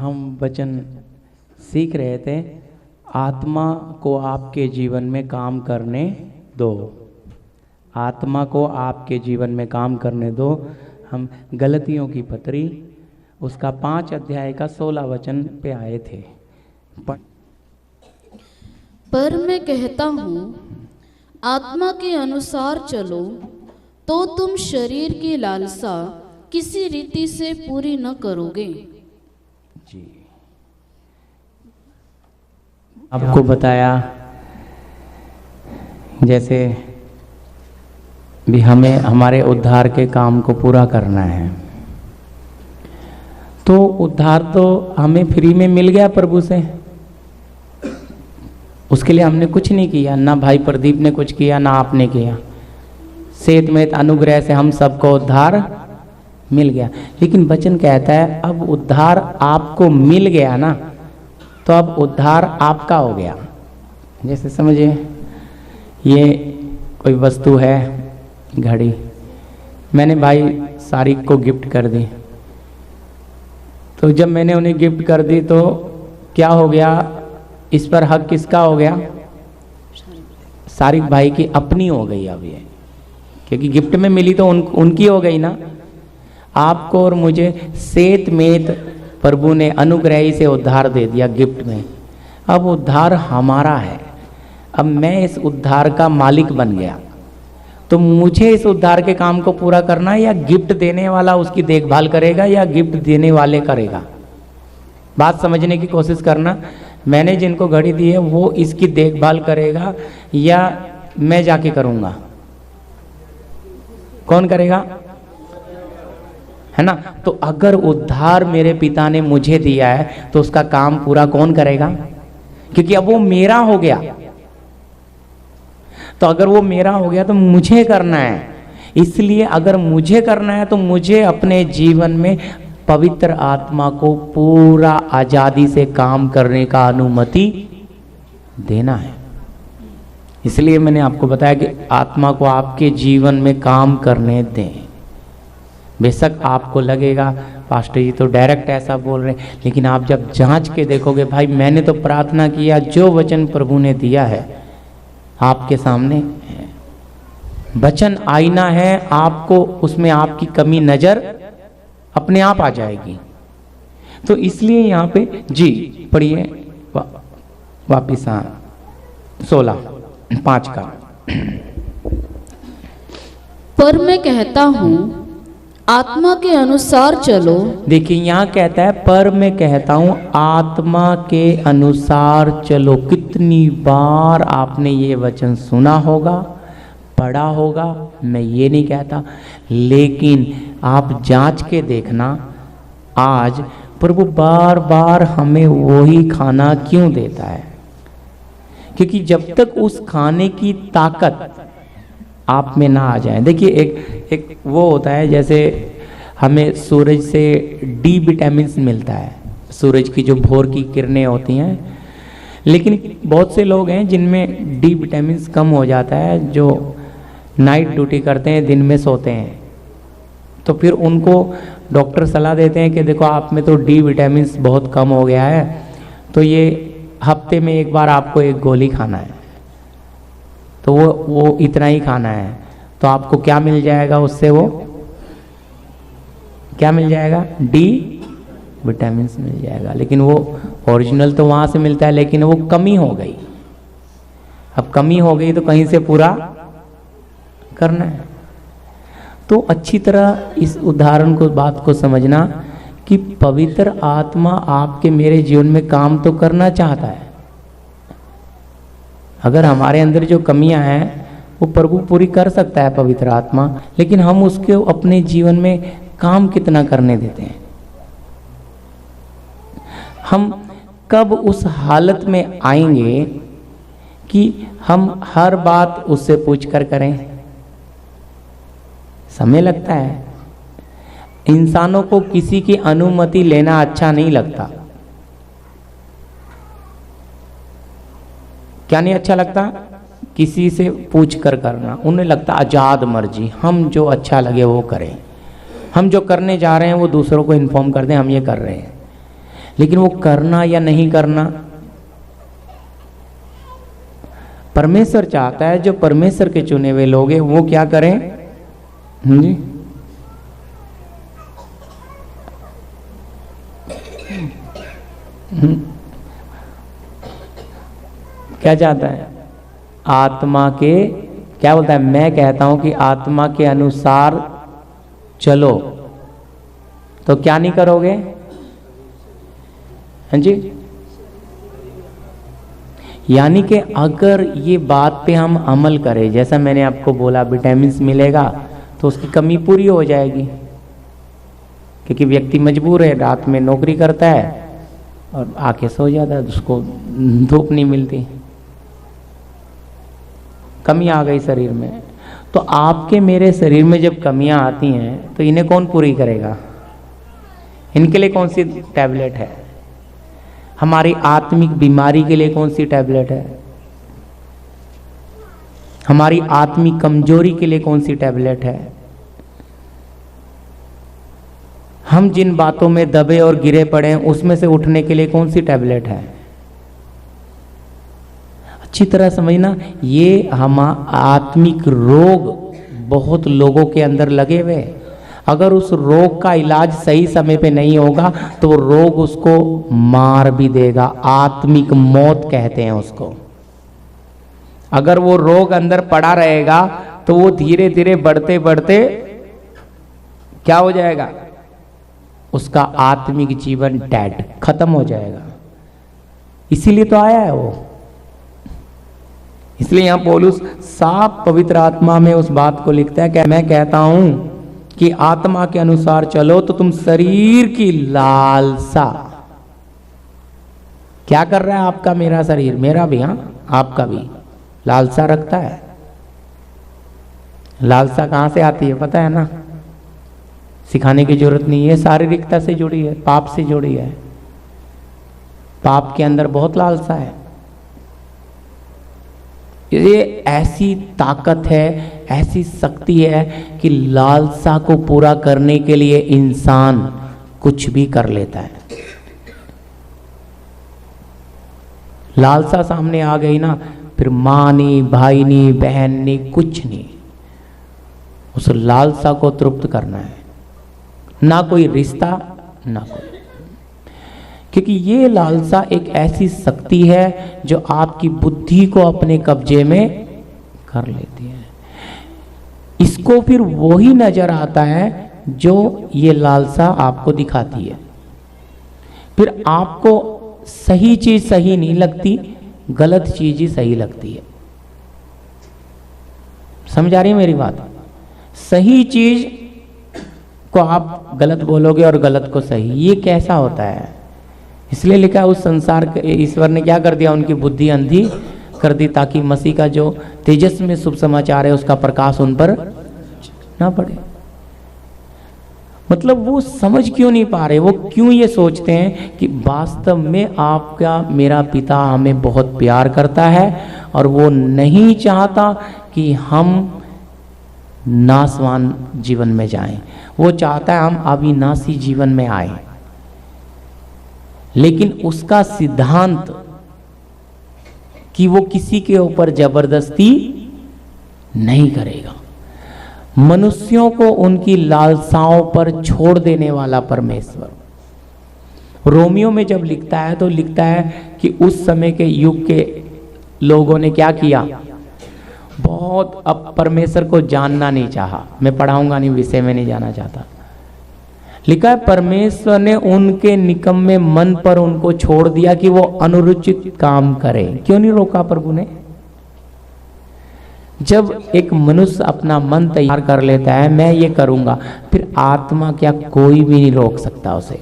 हम वचन सीख रहे थे, आत्मा को आपके जीवन में काम करने दो, आत्मा को आपके जीवन में काम करने दो। हम गलतियों की पत्री उसका 5 अध्याय का 16 वचन पे आए थे। पर मैं कहता हूँ आत्मा के अनुसार चलो तो तुम शरीर की लालसा किसी रीति से पूरी न करोगे। जी, आपको बताया जैसे भी हमें हमारे उद्धार के काम को पूरा करना है, तो उद्धार तो हमें फ्री में मिल गया प्रभु से, उसके लिए हमने कुछ नहीं किया, ना भाई प्रदीप ने कुछ किया ना आपने किया। सेत में अनुग्रह से हम सबको उद्धार मिल गया। लेकिन वचन कहता है अब उद्धार आपको मिल गया ना, तो अब उद्धार आपका हो गया। जैसे समझिए ये कोई वस्तु है, घड़ी, मैंने भाई सारिक को गिफ्ट कर दी, तो जब मैंने उन्हें गिफ्ट कर दी तो क्या हो गया, इस पर हक किसका हो गया? सारिक भाई की अपनी हो गई अब ये, क्योंकि गिफ्ट में मिली तो उनकी हो गई ना। आपको और मुझे सेत मेत प्रभु ने अनुग्रही से उद्धार दे दिया गिफ्ट में। अब उद्धार हमारा है, अब मैं इस उद्धार का मालिक बन गया, तो मुझे इस उद्धार के काम को पूरा करना है, या गिफ्ट देने वाला उसकी देखभाल करेगा या गिफ्ट देने वाले करेगा? बात समझने की कोशिश करना। मैंने जिनको घड़ी दी है वो इसकी देखभाल करेगा या मैं जाके करूंगा? कौन करेगा? है ना? तो अगर उद्धार मेरे पिता ने मुझे दिया है तो उसका काम पूरा कौन करेगा? क्योंकि अब वो मेरा हो गया। तो अगर वो मेरा हो गया तो मुझे करना है। इसलिए अगर मुझे करना है तो मुझे अपने जीवन में पवित्र आत्मा को पूरा आजादी से काम करने का अनुमति देना है। इसलिए मैंने आपको बताया कि आत्मा को आपके जीवन में काम करने दें। बेशक आपको लगेगा पास्टर जी तो डायरेक्ट ऐसा बोल रहे हैं, लेकिन आप जब जांच के देखोगे, भाई मैंने तो प्रार्थना किया, जो वचन प्रभु ने दिया है आपके सामने है। वचन आईना है, आपको उसमें आपकी कमी नजर अपने आप आ जाएगी। तो इसलिए यहाँ पे जी पढ़िए वापिस 16:5 का। पर मैं कहता हूँ आत्मा के अनुसार चलो। देखिए यहाँ कहता है पर मैं कहता हूँ आत्मा के अनुसार चलो। कितनी बार आपने ये वचन सुना होगा, पढ़ा होगा, मैं ये नहीं कहता, लेकिन आप जांच के देखना आज प्रभु बार बार हमें वही खाना क्यों देता है? क्योंकि जब तक उस खाने की ताकत आप में ना आ जाए। देखिए एक वो होता है, जैसे हमें सूरज से डी विटामिन मिलता है, सूरज की जो भोर की किरणें होती हैं, लेकिन बहुत से लोग हैं जिनमें डी विटामिन कम हो जाता है, जो नाइट ड्यूटी करते हैं, दिन में सोते हैं, तो फिर उनको डॉक्टर सलाह देते हैं कि देखो आप में तो डी विटामिन बहुत कम हो गया है, तो ये हफ्ते में एक बार आपको एक गोली खाना है, तो वो इतना ही खाना है, तो आपको क्या मिल जाएगा उससे? वो क्या मिल जाएगा? डी विटामिन मिल जाएगा। लेकिन वो ओरिजिनल तो वहाँ से मिलता है, लेकिन वो कमी हो गई। अब कमी हो गई तो कहीं से पूरा करना है। तो अच्छी तरह इस उदाहरण को, बात को समझना कि पवित्र आत्मा आपके मेरे जीवन में काम तो करना चाहता है। अगर हमारे अंदर जो कमियां हैं वो प्रभु पूरी कर सकता है पवित्र आत्मा, लेकिन हम उसके अपने जीवन में काम कितना करने देते हैं? हम कब उस हालत में आएंगे कि हम हर बात उससे पूछ कर करें? समय लगता है। इंसानों को किसी की अनुमति लेना अच्छा नहीं लगता। क्या नहीं अच्छा लगता? किसी से पूछ कर करना। उन्हें लगता आजाद मर्जी, हम जो अच्छा लगे वो करें, हम जो करने जा रहे हैं वो दूसरों को इन्फॉर्म कर दें हम ये कर रहे हैं। लेकिन वो करना या नहीं करना परमेश्वर चाहता है। जो परमेश्वर के चुने हुए लोग हैं वो क्या करें? जी क्या चाहता है? आत्मा के, क्या बोलता है? मैं कहता हूं कि आत्मा के अनुसार चलो, तो क्या नहीं करोगे? हाँ जी, यानी कि अगर ये बात पे हम अमल करें, जैसा मैंने आपको बोला विटामिन मिलेगा तो उसकी कमी पूरी हो जाएगी, क्योंकि व्यक्ति मजबूर है, रात में नौकरी करता है और आके सो जाता है, उसको धूप नहीं मिलती, कमी आ गई शरीर में। तो आपके मेरे शरीर में जब कमियां आती हैं तो इन्हें कौन पूरी करेगा? इनके लिए कौन सी टैबलेट है? हमारी आत्मिक बीमारी के लिए कौन सी टैबलेट है? हमारी आत्मिक कमजोरी के लिए कौन सी टैबलेट है? हम जिन बातों में दबे और गिरे पड़े हैं उसमें से उठने के लिए कौन सी टैबलेट है? अच्छी तरह समझना, ये हम आत्मिक रोग बहुत लोगों के अंदर लगे हुए। अगर उस रोग का इलाज सही समय पे नहीं होगा तो रोग उसको मार भी देगा। आत्मिक मौत कहते हैं उसको। अगर वो रोग अंदर पड़ा रहेगा तो वो धीरे धीरे बढ़ते बढ़ते क्या हो जाएगा? उसका आत्मिक जीवन डेड, खत्म हो जाएगा। इसीलिए तो आया है वो। इसलिए यहां पौलुस साफ पवित्र आत्मा में उस बात को लिखता है कि मैं कहता हूं कि आत्मा के अनुसार चलो तो तुम शरीर की लालसा, क्या कर रहा है आपका मेरा शरीर? मेरा भी, हाँ आपका भी लालसा रखता है। लालसा कहां से आती है पता है ना? सिखाने की जरूरत नहीं है, शारीरिकता से जुड़ी है, पाप से जुड़ी है। पाप के अंदर बहुत लालसा है। ये ऐसी ताकत है, ऐसी शक्ति है कि लालसा को पूरा करने के लिए इंसान कुछ भी कर लेता है। लालसा सामने आ गई ना, फिर माँ नहीं, भाई नहीं, बहन नहीं, कुछ नहीं। उस लालसा को तृप्त करना है, ना कोई रिश्ता ना कोई, क्योंकि ये लालसा एक ऐसी शक्ति है जो आपकी बुद्धि को अपने कब्जे में कर लेती है। इसको फिर वही नजर आता है जो ये लालसा आपको दिखाती है। फिर आपको सही चीज सही नहीं लगती, गलत चीज ही सही लगती है। समझ आ रही है मेरी बात? सही चीज को आप गलत बोलोगे और गलत को सही, ये कैसा होता है? इसलिए लिखा उस संसार के ईश्वर ने क्या कर दिया? उनकी बुद्धि अंधी कर दी, ताकि मसीह का जो तेजस में शुभ समाचार है उसका प्रकाश उन पर ना पड़े। मतलब वो समझ क्यों नहीं पा रहे? वो क्यों ये सोचते हैं कि वास्तव में आपका मेरा पिता हमें बहुत प्यार करता है और वो नहीं चाहता कि हम नाशवान जीवन में जाएं। वो चाहता है हम अविनाशी जीवन में आए। लेकिन उसका सिद्धांत कि वो किसी के ऊपर जबरदस्ती नहीं करेगा। मनुष्यों को उनकी लालसाओं पर छोड़ देने वाला परमेश्वर। रोमियो में जब लिखता है तो लिखता है कि उस समय के युग के लोगों ने क्या किया? बहुत अब परमेश्वर को जानना नहीं चाहा। मैं पढ़ाऊंगा नहीं, विषय में नहीं जाना चाहता। लिखा है परमेश्वर ने उनके निकम्मे मन पर उनको छोड़ दिया कि वो अनुरुचित काम करे। क्यों नहीं रोका प्रभु ने? जब एक मनुष्य अपना मन तैयार कर लेता है मैं ये करूंगा, फिर आत्मा क्या कोई भी नहीं रोक सकता उसे।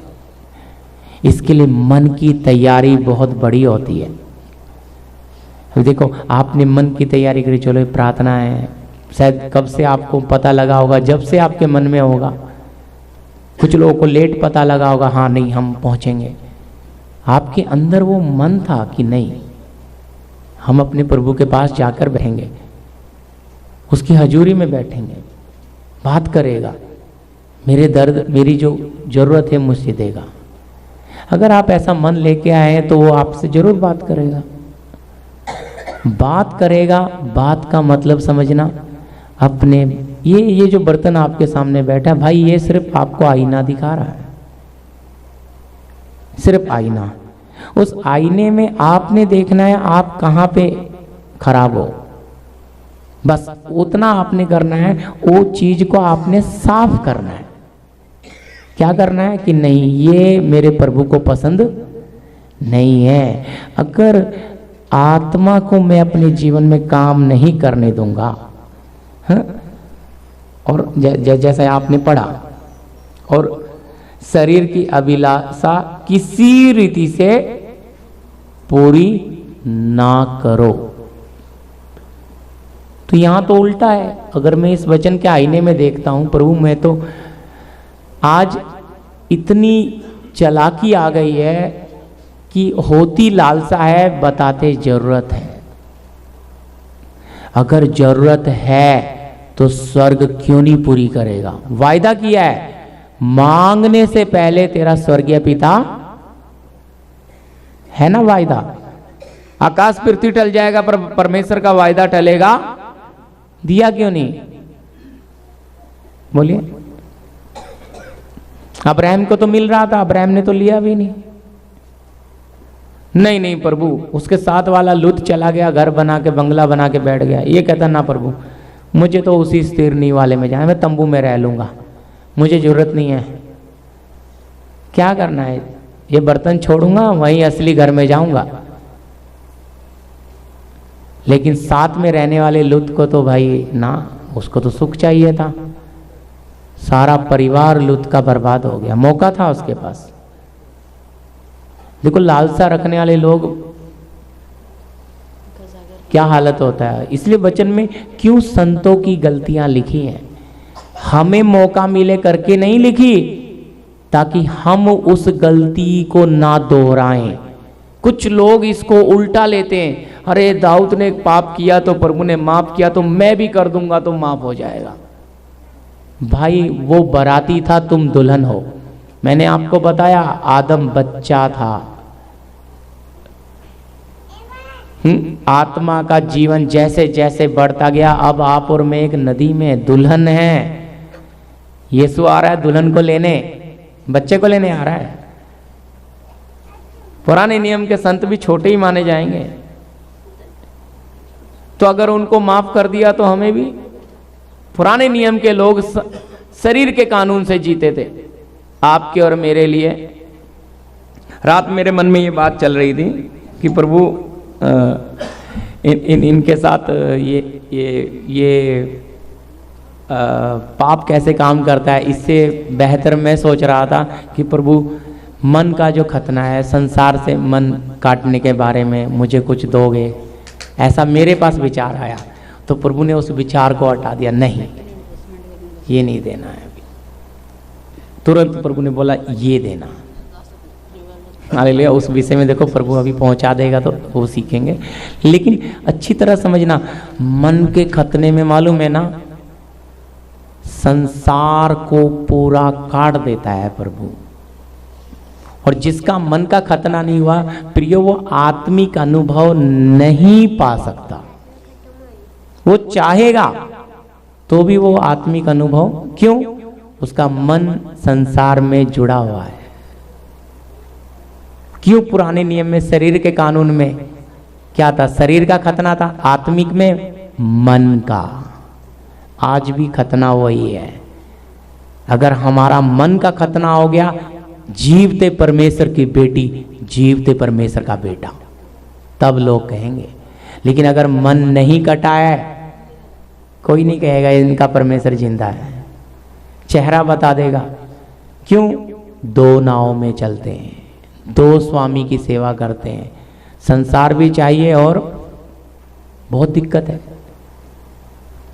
इसके लिए मन की तैयारी बहुत बड़ी होती है। अब देखो, आपने मन की तैयारी करी, चलो प्रार्थना है, शायद कब से आपको पता लगा होगा, जब से आपके मन में होगा। कुछ लोगों को लेट पता लगा होगा, हाँ नहीं हम पहुंचेंगे। आपके अंदर वो मन था कि नहीं, हम अपने प्रभु के पास जाकर बैठेंगे, उसकी हजूरी में बैठेंगे, बात करेगा, मेरे दर्द, मेरी जो जरूरत है मुझसे देगा। अगर आप ऐसा मन लेके आए हैं तो वो आपसे जरूर बात करेगा। बात करेगा, बात का मतलब समझना। अपने ये जो बर्तन आपके सामने बैठा है भाई, ये सिर्फ आपको आईना दिखा रहा है, सिर्फ आईना। उस आईने में आपने देखना है आप कहाँ पे खराब हो, बस उतना आपने करना है। वो चीज को आपने साफ करना है। क्या करना है कि नहीं, ये मेरे प्रभु को पसंद नहीं है। अगर आत्मा को मैं अपने जीवन में काम नहीं करने दूंगा, हाँ? और जैसा आपने पढ़ा, और शरीर की अभिलाषा किसी रीति से पूरी ना करो, तो यहां तो उल्टा है। अगर मैं इस वचन के आईने में देखता हूं, प्रभु मैं तो आज इतनी चालाकी आ गई है कि होती लालसा है, बताते जरूरत है। अगर जरूरत है तो स्वर्ग क्यों नहीं पूरी करेगा? वायदा किया है, मांगने से पहले तेरा स्वर्गीय पिता, है ना वायदा। आकाश पृथ्वी टल जाएगा पर परमेश्वर का वायदा टलेगा? दिया क्यों नहीं? बोलिए। अब्राहम को तो मिल रहा था, अब्राहम ने तो लिया भी नहीं। नहीं प्रभु, उसके साथ वाला लुत चला गया, घर बना के, बंगला बना के बैठ गया। ये कहता ना प्रभु, मुझे तो उसी स्थिर नी वाले में जाए, मैं तंबू में रह लूंगा, मुझे जरूरत नहीं है। क्या करना है, ये बर्तन छोड़ूंगा, वहीं असली घर में जाऊंगा। लेकिन साथ में रहने वाले लुत को तो भाई ना, उसको तो सुख चाहिए था। सारा परिवार लुत का बर्बाद हो गया, मौका था उसके पास। देखो, लालसा रखने वाले लोग क्या हालत होता है। इसलिए वचन में क्यों संतों की गलतियां लिखी हैं, हमें मौका मिले करके नहीं लिखी, ताकि हम उस गलती को ना दोहराएं। कुछ लोग इसको उल्टा लेते हैं, अरे दाऊद ने पाप किया तो प्रभु ने माफ किया, तो मैं भी कर दूंगा तो माफ हो जाएगा। भाई वो बराती था, तुम दुल्हन हो। मैंने आपको बताया, आदम बच्चा था। आत्मा का जीवन जैसे जैसे बढ़ता गया, अब आप और मैं एक नदी में दुल्हन है। यीशु आ रहा है दुल्हन को लेने, बच्चे को लेने आ रहा है। पुराने नियम के संत भी छोटे ही माने जाएंगे, तो अगर उनको माफ कर दिया तो हमें भी। पुराने नियम के लोग शरीर के कानून से जीते थे, आपके और मेरे लिए। रात मेरे मन में ये बात चल रही थी कि प्रभु इनके साथ ये पाप कैसे काम करता है। इससे बेहतर मैं सोच रहा था कि प्रभु मन का जो खतना है, संसार से मन काटने के बारे में मुझे कुछ दोगे, ऐसा मेरे पास विचार आया। तो प्रभु ने उस विचार को हटा दिया, नहीं ये नहीं देना है अभी। तुरंत प्रभु ने बोला ये देना। हालेलुया। उस विषय में देखो प्रभु अभी पहुंचा देगा तो वो सीखेंगे। लेकिन अच्छी तरह समझना, मन के खतने में मालूम है ना, संसार को पूरा काट देता है प्रभु। और जिसका मन का खतना नहीं हुआ प्रियो, वो आत्मिक अनुभव नहीं पा सकता। वो चाहेगा तो भी वो आत्मिक अनुभव, क्यों? उसका मन संसार में जुड़ा हुआ है। क्यों? पुराने नियम में शरीर के कानून में क्या था? शरीर का खतना था, आत्मिक में मन का। आज भी खतना वही है। अगर हमारा मन का खतना हो गया, जीवते परमेश्वर की बेटी, जीवते परमेश्वर का बेटा, तब लोग कहेंगे। लेकिन अगर मन नहीं कटा है, कोई नहीं कहेगा इनका परमेश्वर जिंदा है। चेहरा बता देगा। क्यों? दो नाव में चलते हैं, दो स्वामी की सेवा करते हैं, संसार भी चाहिए और बहुत दिक्कत है,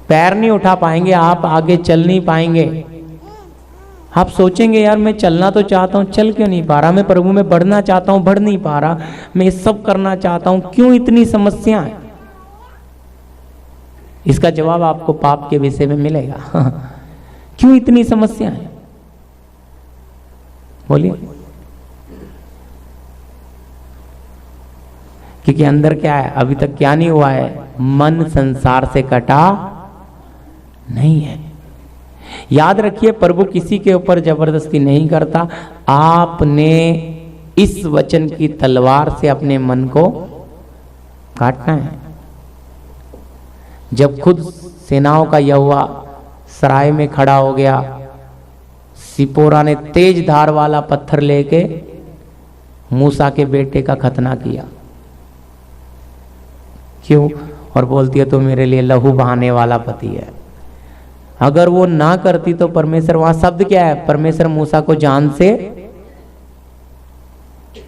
पैर नहीं उठा पाएंगे आप, आगे चल नहीं पाएंगे। आप सोचेंगे यार मैं चलना तो चाहता हूँ, चल क्यों नहीं पा रहा, मैं प्रभु में बढ़ना चाहता हूँ, बढ़ नहीं पा रहा, मैं ये सब करना चाहता हूँ, क्यों इतनी समस्याएं? इसका जवाब आपको पाप के विषय में मिलेगा। क्यों इतनी समस्याएं? बोलिए। क्योंकि अंदर क्या है, अभी तक क्या नहीं हुआ है, मन संसार से कटा नहीं है। याद रखिए, प्रभु किसी के ऊपर जबरदस्ती नहीं करता। आपने इस वचन की तलवार से अपने मन को काटना है। जब खुद सेनाओं का यहोवा सराय में खड़ा हो गया, सिपोरा ने तेज धार वाला पत्थर लेके मूसा के बेटे का खतना किया। क्यों? और बोलती है तो मेरे लिए लहू बहाने वाला पति है। अगर वो ना करती तो परमेश्वर, वहां शब्द क्या है, परमेश्वर मूसा को जान से,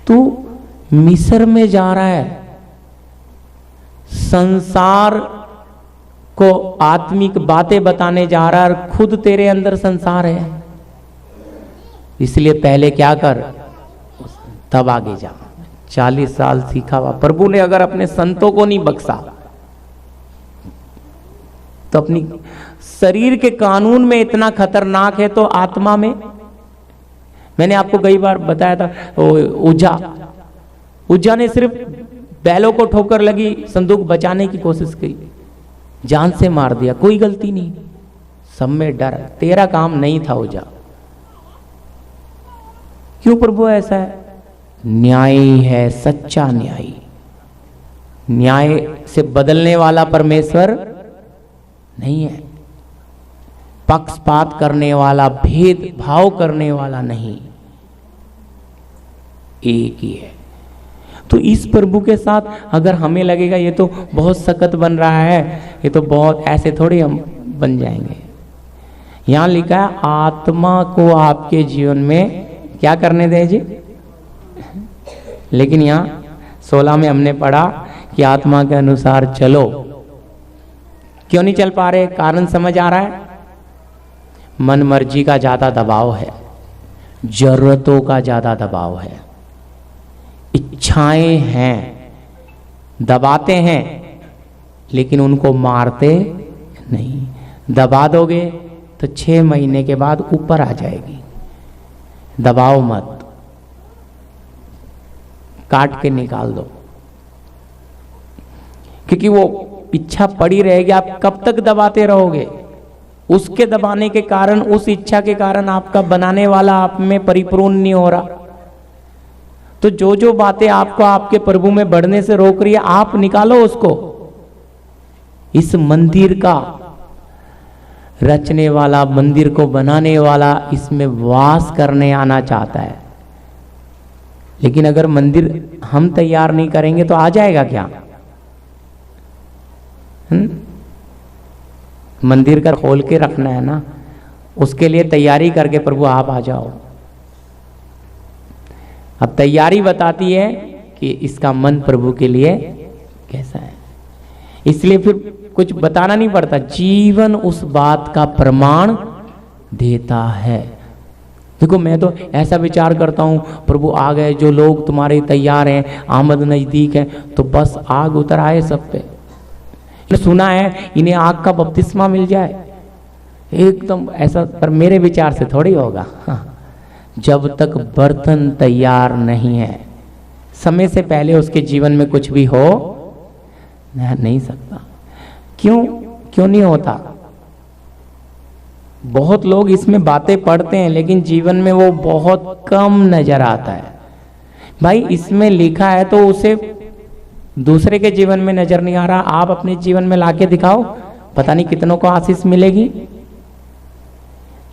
तू मिस्र में जा रहा है, संसार को आत्मिक बातें बताने जा रहा है, और खुद तेरे अंदर संसार है, इसलिए पहले क्या कर, तब आगे जा। 40 साल सीखा हुआ प्रभु ने अगर अपने संतों को नहीं बख्शा तो अपनी शरीर के कानून में इतना खतरनाक है तो आत्मा में। मैंने आपको कई बार बताया था, उज्जा ने सिर्फ बैलों को ठोकर लगी, संदूक बचाने की कोशिश की, जान से मार दिया, कोई गलती नहीं, सब में डर। तेरा काम नहीं था उज्जा। क्यों प्रभु ऐसा है? न्यायी है, सच्चा न्यायी। न्याय से बदलने वाला परमेश्वर नहीं है, पक्षपात करने वाला, भेदभाव करने वाला नहीं, एक ही है। तो इस प्रभु के साथ अगर हमें लगेगा ये तो बहुत सख्त बन रहा है, ये तो बहुत ऐसे थोड़ी हम बन जाएंगे। यहां लिखा है आत्मा को आपके जीवन में क्या करने दें जी। लेकिन यहां 16 में हमने पढ़ा कि आत्मा के अनुसार चलो। क्यों नहीं चल पा रहे? कारण समझ आ रहा है? मन मर्जी का ज्यादा दबाव है, जरूरतों का ज्यादा दबाव है, इच्छाएं हैं, दबाते हैं लेकिन उनको मारते नहीं। दबा दोगे तो 6 महीने के बाद ऊपर आ जाएगी। दबाओ मत, काट के निकाल दो, क्योंकि वो इच्छा पड़ी रहेगी। आप कब तक दबाते रहोगे? उसके दबाने के कारण, उस इच्छा के कारण आपका बनाने वाला आप में परिपूर्ण नहीं हो रहा। तो जो जो बातें आपको आपके प्रभु में बढ़ने से रोक रही है, आप निकालो उसको। इस मंदिर का रचने वाला, मंदिर को बनाने वाला इसमें वास करने आना चाहता है, लेकिन अगर मंदिर हम तैयार नहीं करेंगे तो आ जाएगा क्या? मंदिर का खोल के रखना है ना, उसके लिए तैयारी करके प्रभु आप आ जाओ। अब तैयारी बताती है कि इसका मन प्रभु के लिए कैसा है। इसलिए फिर कुछ बताना नहीं पड़ता, जीवन उस बात का प्रमाण देता है। देखो मैं तो ऐसा विचार करता हूँ, प्रभु आ गए, जो लोग तुम्हारे तैयार हैं, आमद नजदीक है, तो बस आग उतर आए सब पे। सुना है इन्हें आग का बपतिस्मा मिल जाए, एकदम ऐसा, पर मेरे विचार से थोड़ी होगा। हाँ, जब तक बर्तन तैयार नहीं है, समय से पहले उसके जीवन में कुछ भी हो नहीं सकता। क्यों नहीं होता? बहुत लोग इसमें बातें पढ़ते हैं लेकिन जीवन में वो बहुत कम नजर आता है। भाई इसमें लिखा है तो उसे दूसरे के जीवन में नजर नहीं आ रहा, आप अपने जीवन में लाके दिखाओ, पता नहीं कितनों को आशीष मिलेगी।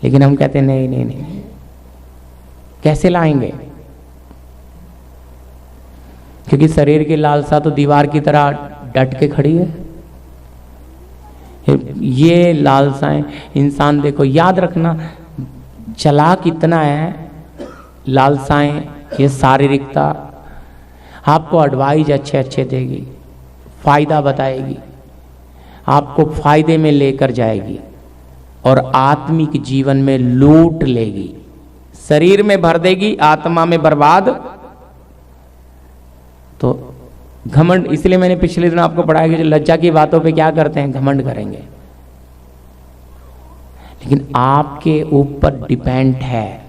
लेकिन हम कहते नहीं नहीं नहीं, कैसे लाएंगे? क्योंकि शरीर की लालसा तो दीवार की तरह डट के खड़ी है। ये लालसाएं इंसान, देखो याद रखना, चालाक इतना है, लालसाएं ये शारीरिकता आपको एडवाइस अच्छे अच्छे देगी, फायदा बताएगी, आपको फायदे में लेकर जाएगी और आत्मिक जीवन में लूट लेगी, शरीर में भर देगी, आत्मा में बर्बाद। तो घमंड, इसलिए मैंने पिछले दिन आपको पढ़ाया कि जो लज्जा की बातों पे क्या करते हैं, घमंड करेंगे। लेकिन आपके ऊपर डिपेंड है।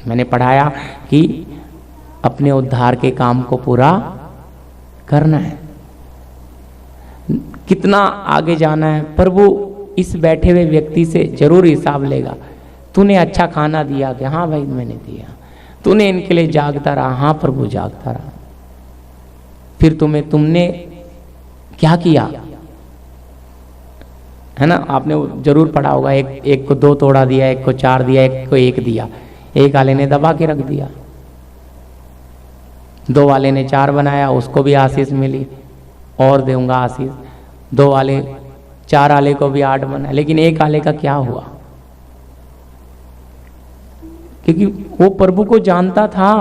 मैंने पढ़ाया कि अपने उद्धार के काम को पूरा करना है, कितना आगे जाना है। प्रभु इस बैठे हुए व्यक्ति से जरूर हिसाब लेगा। तूने अच्छा खाना दिया क्या? हाँ भाई मैंने दिया। तूने इनके लिए जागता रहा? हाँ प्रभु जागता रहा। फिर तुमने क्या किया, है ना? आपने जरूर पढ़ा होगा, एक को 2 तोड़ा दिया, एक को 4 दिया, एक को 1 दिया। एक वाले ने दबा के रख दिया, 2 वाले ने 4 बनाया, उसको भी आशीष मिली, और दूंगा आशीष। 2 वाले 4 वाले को भी 8 बनाया, लेकिन 1 वाले का क्या हुआ? क्योंकि वो प्रभु को जानता था।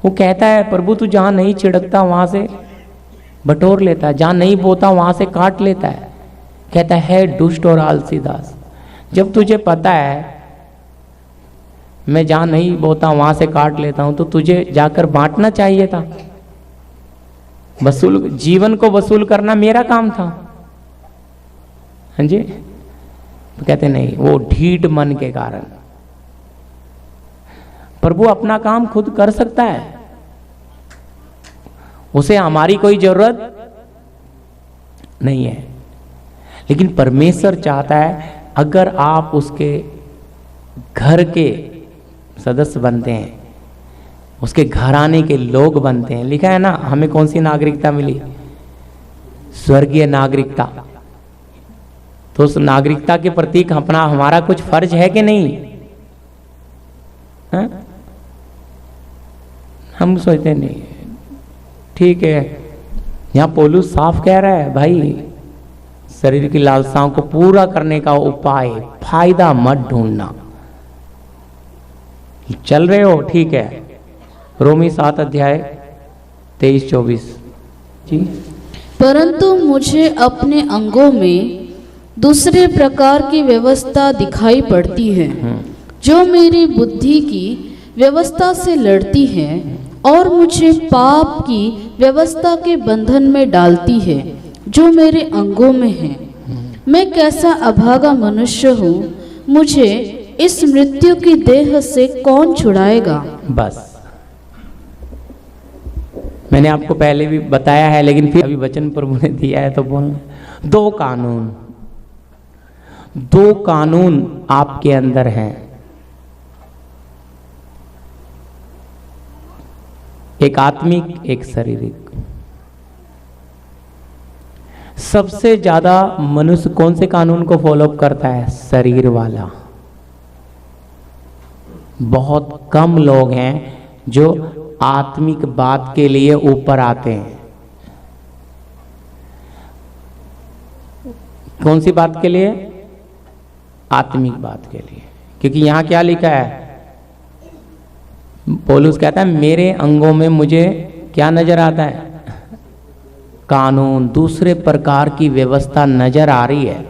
वो कहता है प्रभु तू जहां नहीं छिड़कता वहां से बटोर लेता है, जहां नहीं बोता वहां से काट लेता है। कहता है दुष्ट और आलसी दास, जब तुझे पता है मैं जहां नहीं बोता वहां से काट लेता हूं, तो तुझे जाकर बांटना चाहिए था। वसूल, जीवन को वसूल करना मेरा काम था। हाँ जी। तो कहते नहीं, वो ढीठ मन के कारण। प्रभु अपना काम खुद कर सकता है, उसे हमारी कोई जरूरत नहीं है। लेकिन परमेश्वर चाहता है अगर आप उसके घर के सदस्य बनते हैं, उसके घराने के लोग बनते हैं। लिखा है ना, हमें कौन सी नागरिकता मिली? स्वर्गीय नागरिकता। तो उस नागरिकता के प्रति अपना हमारा कुछ फर्ज है कि नहीं? है? हम सोचते नहीं। ठीक है, यहां पौलुस साफ कह रहा है भाई, शरीर की लालसाओं को पूरा करने का उपाय, फायदा मत ढूंढना। चल रहे हो ठीक है, रोमी 7 अध्याय 23-24 जी। परंतु मुझे अपने अंगों में दूसरे प्रकार की व्यवस्था दिखाई पड़ती है, जो मेरी बुद्धि की व्यवस्था से लड़ती है और मुझे पाप की व्यवस्था के बंधन में डालती है, जो मेरे अंगों में है। मैं कैसा अभागा मनुष्य हूँ, मुझे इस मृत्यु की देह से कौन छुड़ाएगा? बस मैंने आपको पहले भी बताया है, लेकिन फिर अभी वचन प्रभु ने दिया है तो बोलना। 2 कानून आपके अंदर हैं, एक आत्मिक एक शारीरिक। सबसे ज्यादा मनुष्य कौन से कानून को फॉलो करता है? शरीर वाला। बहुत कम लोग हैं जो आत्मिक बात के लिए ऊपर आते हैं। कौन सी बात के लिए? आत्मिक बात के लिए। क्योंकि यहां क्या लिखा है? पौलुस कहता है मेरे अंगों में मुझे क्या नजर आता है? कानून, दूसरे प्रकार की व्यवस्था नजर आ रही है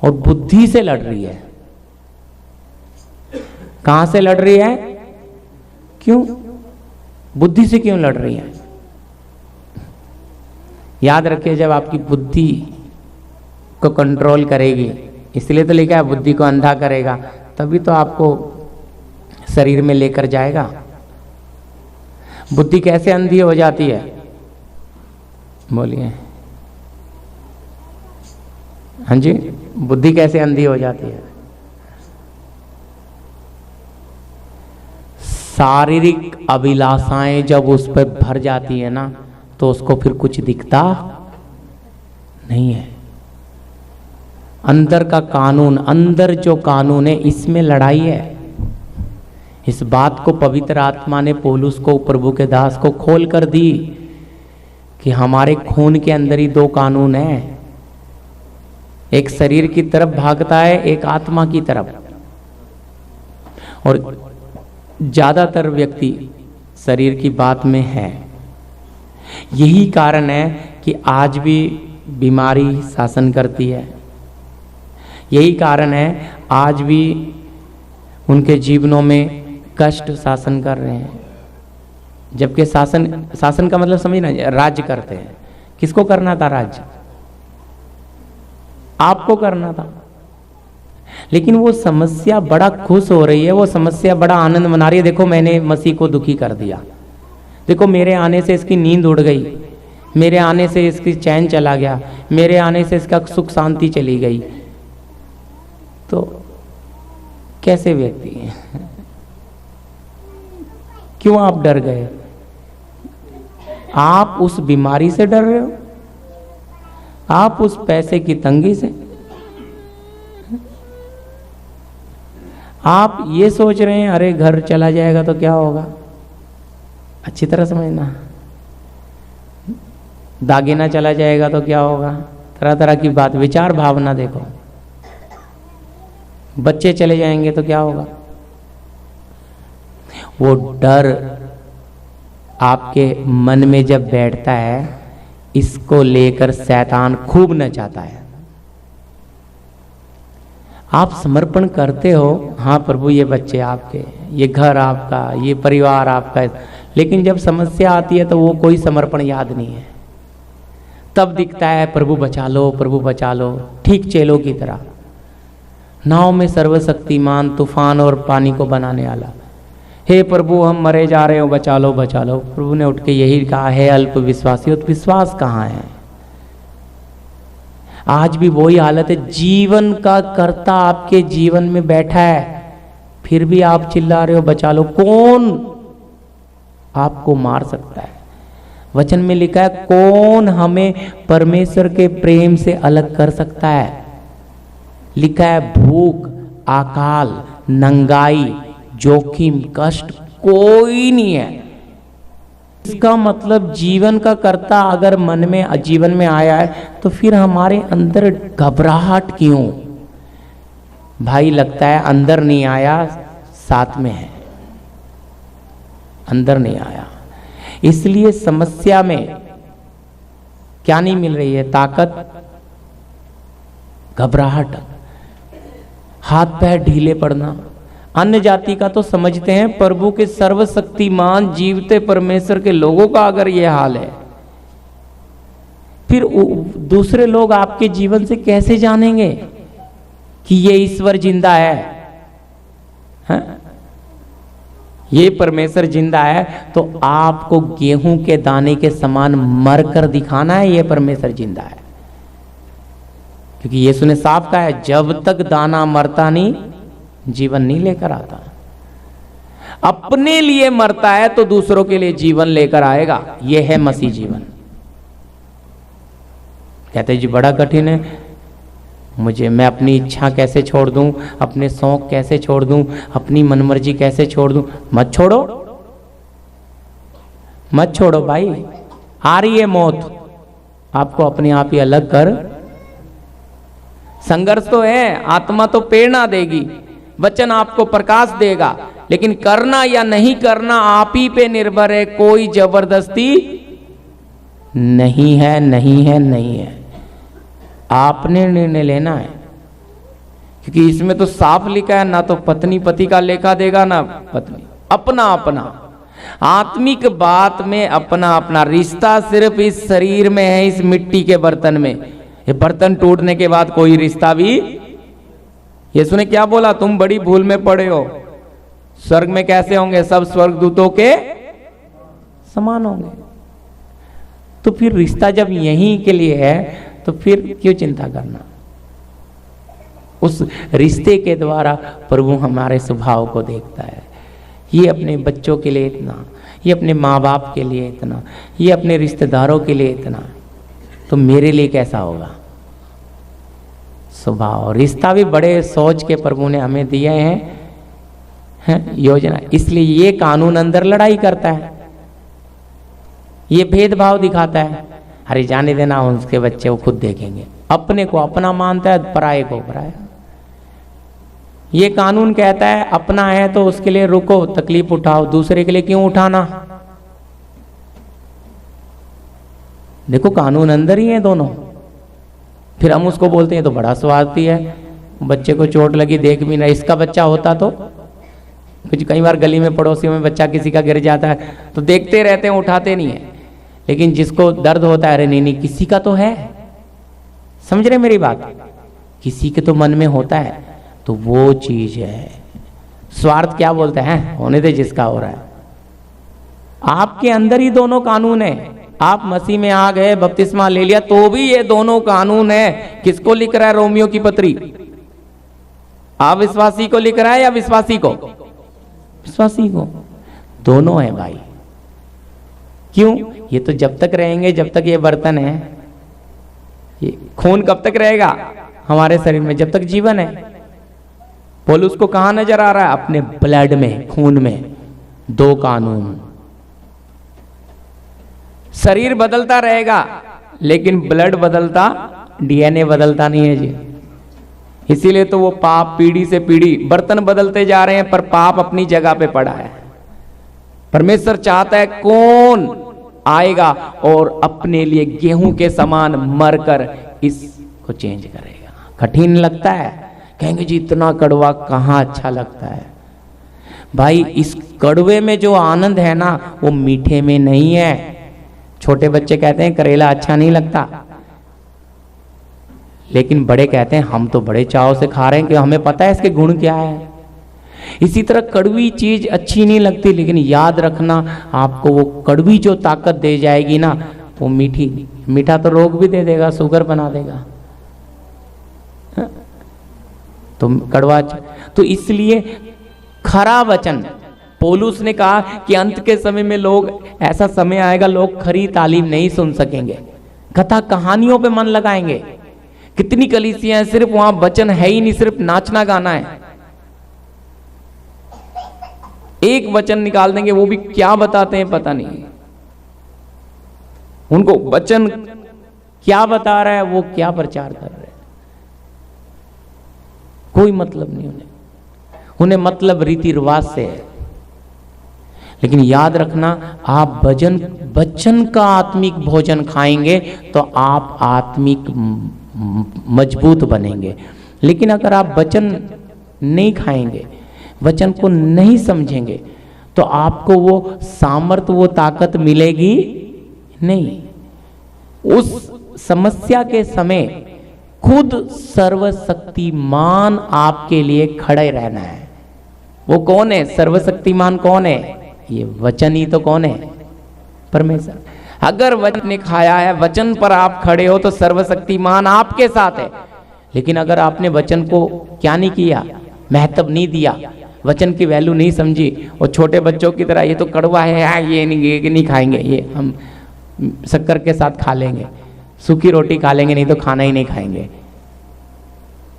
और बुद्धि से लड़ रही है। कहां से लड़ रही है? क्यों? बुद्धि से क्यों लड़ रही है? याद रखिए, जब आपकी बुद्धि को कंट्रोल करेगी, इसलिए तो लिखा है बुद्धि को अंधा करेगा, तभी तो आपको शरीर में लेकर जाएगा। बुद्धि कैसे अंधी हो जाती है? बोलिए। हाँ जी, बुद्धि कैसे अंधी हो जाती है? शारीरिक अभिलाषाएं जब उस पर भर जाती है ना, तो उसको फिर कुछ दिखता नहीं है। अंदर का कानून, अंदर जो कानून है, इसमें लड़ाई है। इस बात को पवित्र आत्मा ने पौलुस को, प्रभु के दास को खोल कर दी कि हमारे खून के अंदर ही 2 कानून हैं। एक शरीर की तरफ भागता है, एक आत्मा की तरफ। और ज़्यादातर व्यक्ति शरीर की बात में है। यही कारण है कि आज भी बीमारी शासन करती है। यही कारण है आज भी उनके जीवनों में कष्ट शासन कर रहे हैं। जबकि शासन का मतलब समझना, राज्य करते हैं। किसको करना था राज्य? आपको करना था। लेकिन वो समस्या बड़ा खुश हो रही है, वो समस्या बड़ा आनंद मना रही है। देखो मैंने मसीह को दुखी कर दिया, देखो मेरे आने से इसकी नींद उड़ गई, मेरे आने से इसकी चैन चला गया, मेरे आने से इसका सुख शांति चली गई। तो कैसे व्यक्ति हैं? क्यों आप डर गए? आप उस बीमारी से डर रहे हो, आप उस पैसे की तंगी से, आप ये सोच रहे हैं अरे घर चला जाएगा तो क्या होगा। अच्छी तरह समझना, दागिना चला जाएगा तो क्या होगा, तरह तरह की बात, विचार भावना देखो। बच्चे चले जाएंगे तो क्या होगा। वो डर आपके मन में जब बैठता है, इसको लेकर शैतान खूब नचाता है। आप समर्पण करते हो, हाँ प्रभु ये बच्चे आपके, ये घर आपका, ये परिवार आपका, लेकिन जब समस्या आती है तो वो कोई समर्पण याद नहीं है। तब दिखता है प्रभु बचा लो, प्रभु बचा लो, ठीक चेलों की तरह। नाव में सर्वशक्तिमान तूफान और पानी को बनाने वाला, हे प्रभु हम मरे जा रहे हो, बचा लो बचा लो। प्रभु ने उठ के यही कहा है अल्प विश्वासी, तो विश्वास कहाँ है? आज भी वही हालत है। जीवन का कर्ता आपके जीवन में बैठा है, फिर भी आप चिल्ला रहे हो बचा लो। कौन आपको मार सकता है? वचन में लिखा है कौन हमें परमेश्वर के प्रेम से अलग कर सकता है। लिखा है भूख, अकाल, नंगाई, जोखिम, कष्ट कोई नहीं है। इसका मतलब जीवन का कर्ता अगर मन में जीवन में आया है तो फिर हमारे अंदर घबराहट क्यों? भाई लगता है अंदर नहीं आया, साथ में है, अंदर नहीं आया। इसलिए समस्या में क्या नहीं मिल रही है? ताकत, घबराहट, हाथ पैर ढीले पड़ना। अन्य जाति का तो समझते हैं, प्रभु के सर्वशक्तिमान जीवते परमेश्वर के लोगों का अगर यह हाल है, फिर दूसरे लोग आपके जीवन से कैसे जानेंगे कि ये ईश्वर जिंदा है? ये परमेश्वर जिंदा है तो आपको गेहूं के दाने के समान मरकर दिखाना है ये परमेश्वर जिंदा है। क्योंकि यीशु ने साफ कहा है जब तक दाना मरता नहीं जीवन नहीं लेकर आता। अपने लिए मरता है तो दूसरों के लिए जीवन लेकर आएगा। यह है मसीह जीवन। कहते जी बड़ा कठिन है, मैं अपनी इच्छा कैसे छोड़ दूं, अपने शौक कैसे छोड़ दूं, अपनी मनमर्जी कैसे छोड़ दूं। मत छोड़ो, मत छोड़ो भाई। आ रही है मौत, आपको अपने आप ही अलग कर। संघर्ष तो है, आत्मा तो प्रेरणा देगी, वचन आपको प्रकाश देगा, लेकिन करना या नहीं करना आप ही पे निर्भर है। कोई जबरदस्ती नहीं है, नहीं है, नहीं है। आपने निर्णय लेना है। क्योंकि इसमें तो साफ लिखा है ना तो पत्नी पति का लेखा देगा ना पत्नी, अपना अपना। आत्मिक बात में अपना अपना रिश्ता सिर्फ इस शरीर में है, इस मिट्टी के बर्तन में। ये बर्तन टूटने के बाद कोई रिश्ता भी, यीशु ने क्या बोला? तुम बड़ी भूल में पड़े हो। स्वर्ग में कैसे होंगे? सब स्वर्गदूतों के समान होंगे। तो फिर रिश्ता जब यहीं के लिए है तो फिर क्यों चिंता करना? उस रिश्ते के द्वारा प्रभु हमारे स्वभाव को देखता है। ये अपने बच्चों के लिए इतना, ये अपने माँ बाप के लिए इतना, ये अपने रिश्तेदारों के लिए इतना, तो मेरे लिए कैसा होगा? स्वभाव, रिश्ता भी बड़े सोच के प्रभु ने हमें दिए हैं योजना। इसलिए ये कानून अंदर लड़ाई करता है, ये भेदभाव दिखाता है। अरे जाने देना, उसके बच्चे वो खुद देखेंगे। अपने को अपना मानता है, पराये को पराया। ये कानून कहता है अपना है तो उसके लिए रुको, तकलीफ उठाओ, दूसरे के लिए क्यों उठाना। देखो कानून अंदर ही है दोनों, फिर हम उसको बोलते हैं तो बड़ा स्वार्थी है, बच्चे को चोट लगी देख भी ना, इसका बच्चा होता तो कुछ। कई बार गली में पड़ोसियों में बच्चा किसी का गिर जाता है तो देखते रहते हैं, उठाते नहीं है, लेकिन जिसको दर्द होता है अरे नहीं नहीं किसी का तो है, समझ रहे मेरी बात, किसी के तो मन में होता है, तो वो चीज है। स्वार्थ क्या बोलते हैं, होने दे जिसका हो रहा है। आपके अंदर ही दोनों कानून है। आप मसीह में आ गए, बपतिस्मा ले लिया, तो भी ये दोनों कानून है। किसको लिख रहा है रोमियो की पत्री, अविश्वासी को लिख रहा है या विश्वासी को? विश्वासी को। दोनों है भाई। क्यों? ये तो जब तक रहेंगे, जब तक ये बर्तन है, ये खून कब तक रहेगा हमारे शरीर में? जब तक जीवन है। पौलुस को कहां नजर आ रहा है? अपने ब्लड में, खून में। दो कानून। शरीर बदलता रहेगा लेकिन ब्लड बदलता, डीएनए बदलता नहीं है जी। इसीलिए तो वो पाप पीढ़ी से पीढ़ी, बर्तन बदलते जा रहे हैं पर पाप अपनी जगह पे पड़ा है। परमेश्वर चाहता है कौन आएगा और अपने लिए गेहूं के समान मरकर इसको चेंज करेगा। कठिन लगता है, कहेंगे जी इतना कड़वा कहां अच्छा लगता है। भाई इस कड़वे में जो आनंद है ना वो मीठे में नहीं है। छोटे बच्चे कहते हैं करेला अच्छा नहीं लगता, लेकिन बड़े कहते हैं हम तो बड़े चाव से खा रहे हैं कि हमें पता है इसके गुण क्या है। इसी तरह कड़वी चीज अच्छी नहीं लगती, लेकिन याद रखना आपको वो कड़वी जो ताकत दे जाएगी ना वो मीठी, मीठा तो रोग भी दे देगा, शुगर बना देगा। तो कड़वा, तो इसलिए खरा वचन, पौलुस ने कहा कि अंत के समय में लोग, ऐसा समय आएगा लोग खरी तालीम नहीं सुन सकेंगे, कथा कहानियों पे मन लगाएंगे। कितनी कलीसियां हैं सिर्फ वहां वचन है ही नहीं, सिर्फ नाचना गाना है। एक वचन निकाल देंगे, वो भी क्या बताते हैं पता नहीं। उनको वचन क्या बता रहा है, वो क्या प्रचार कर रहे हैं, कोई मतलब नहीं उन्हें मतलब रीति रिवाज से है। लेकिन याद रखना, आप वचन का आत्मिक भोजन खाएंगे तो आप आत्मिक मजबूत बनेंगे। लेकिन अगर आप वचन नहीं खाएंगे, वचन को नहीं समझेंगे, तो आपको वो सामर्थ्य, वो ताकत मिलेगी नहीं। उस समस्या के समय खुद सर्वशक्तिमान आपके लिए खड़े रहना है। वो कौन है? सर्वशक्तिमान कौन है? ये वचन ही तो कौन है? परमेश्वर। अगर वचन ने खाया है, वचन पर आप खड़े हो, तो सर्वशक्तिमान आपके साथ है। लेकिन अगर आपने वचन को क्या नहीं किया, महत्व नहीं दिया, वचन की वैल्यू नहीं समझी, और छोटे बच्चों की तरह ये तो कड़वा है, ये नहीं खाएंगे, ये हम शक्कर के साथ खा लेंगे, सूखी रोटी खा लेंगे, नहीं तो खाना ही नहीं खाएंगे,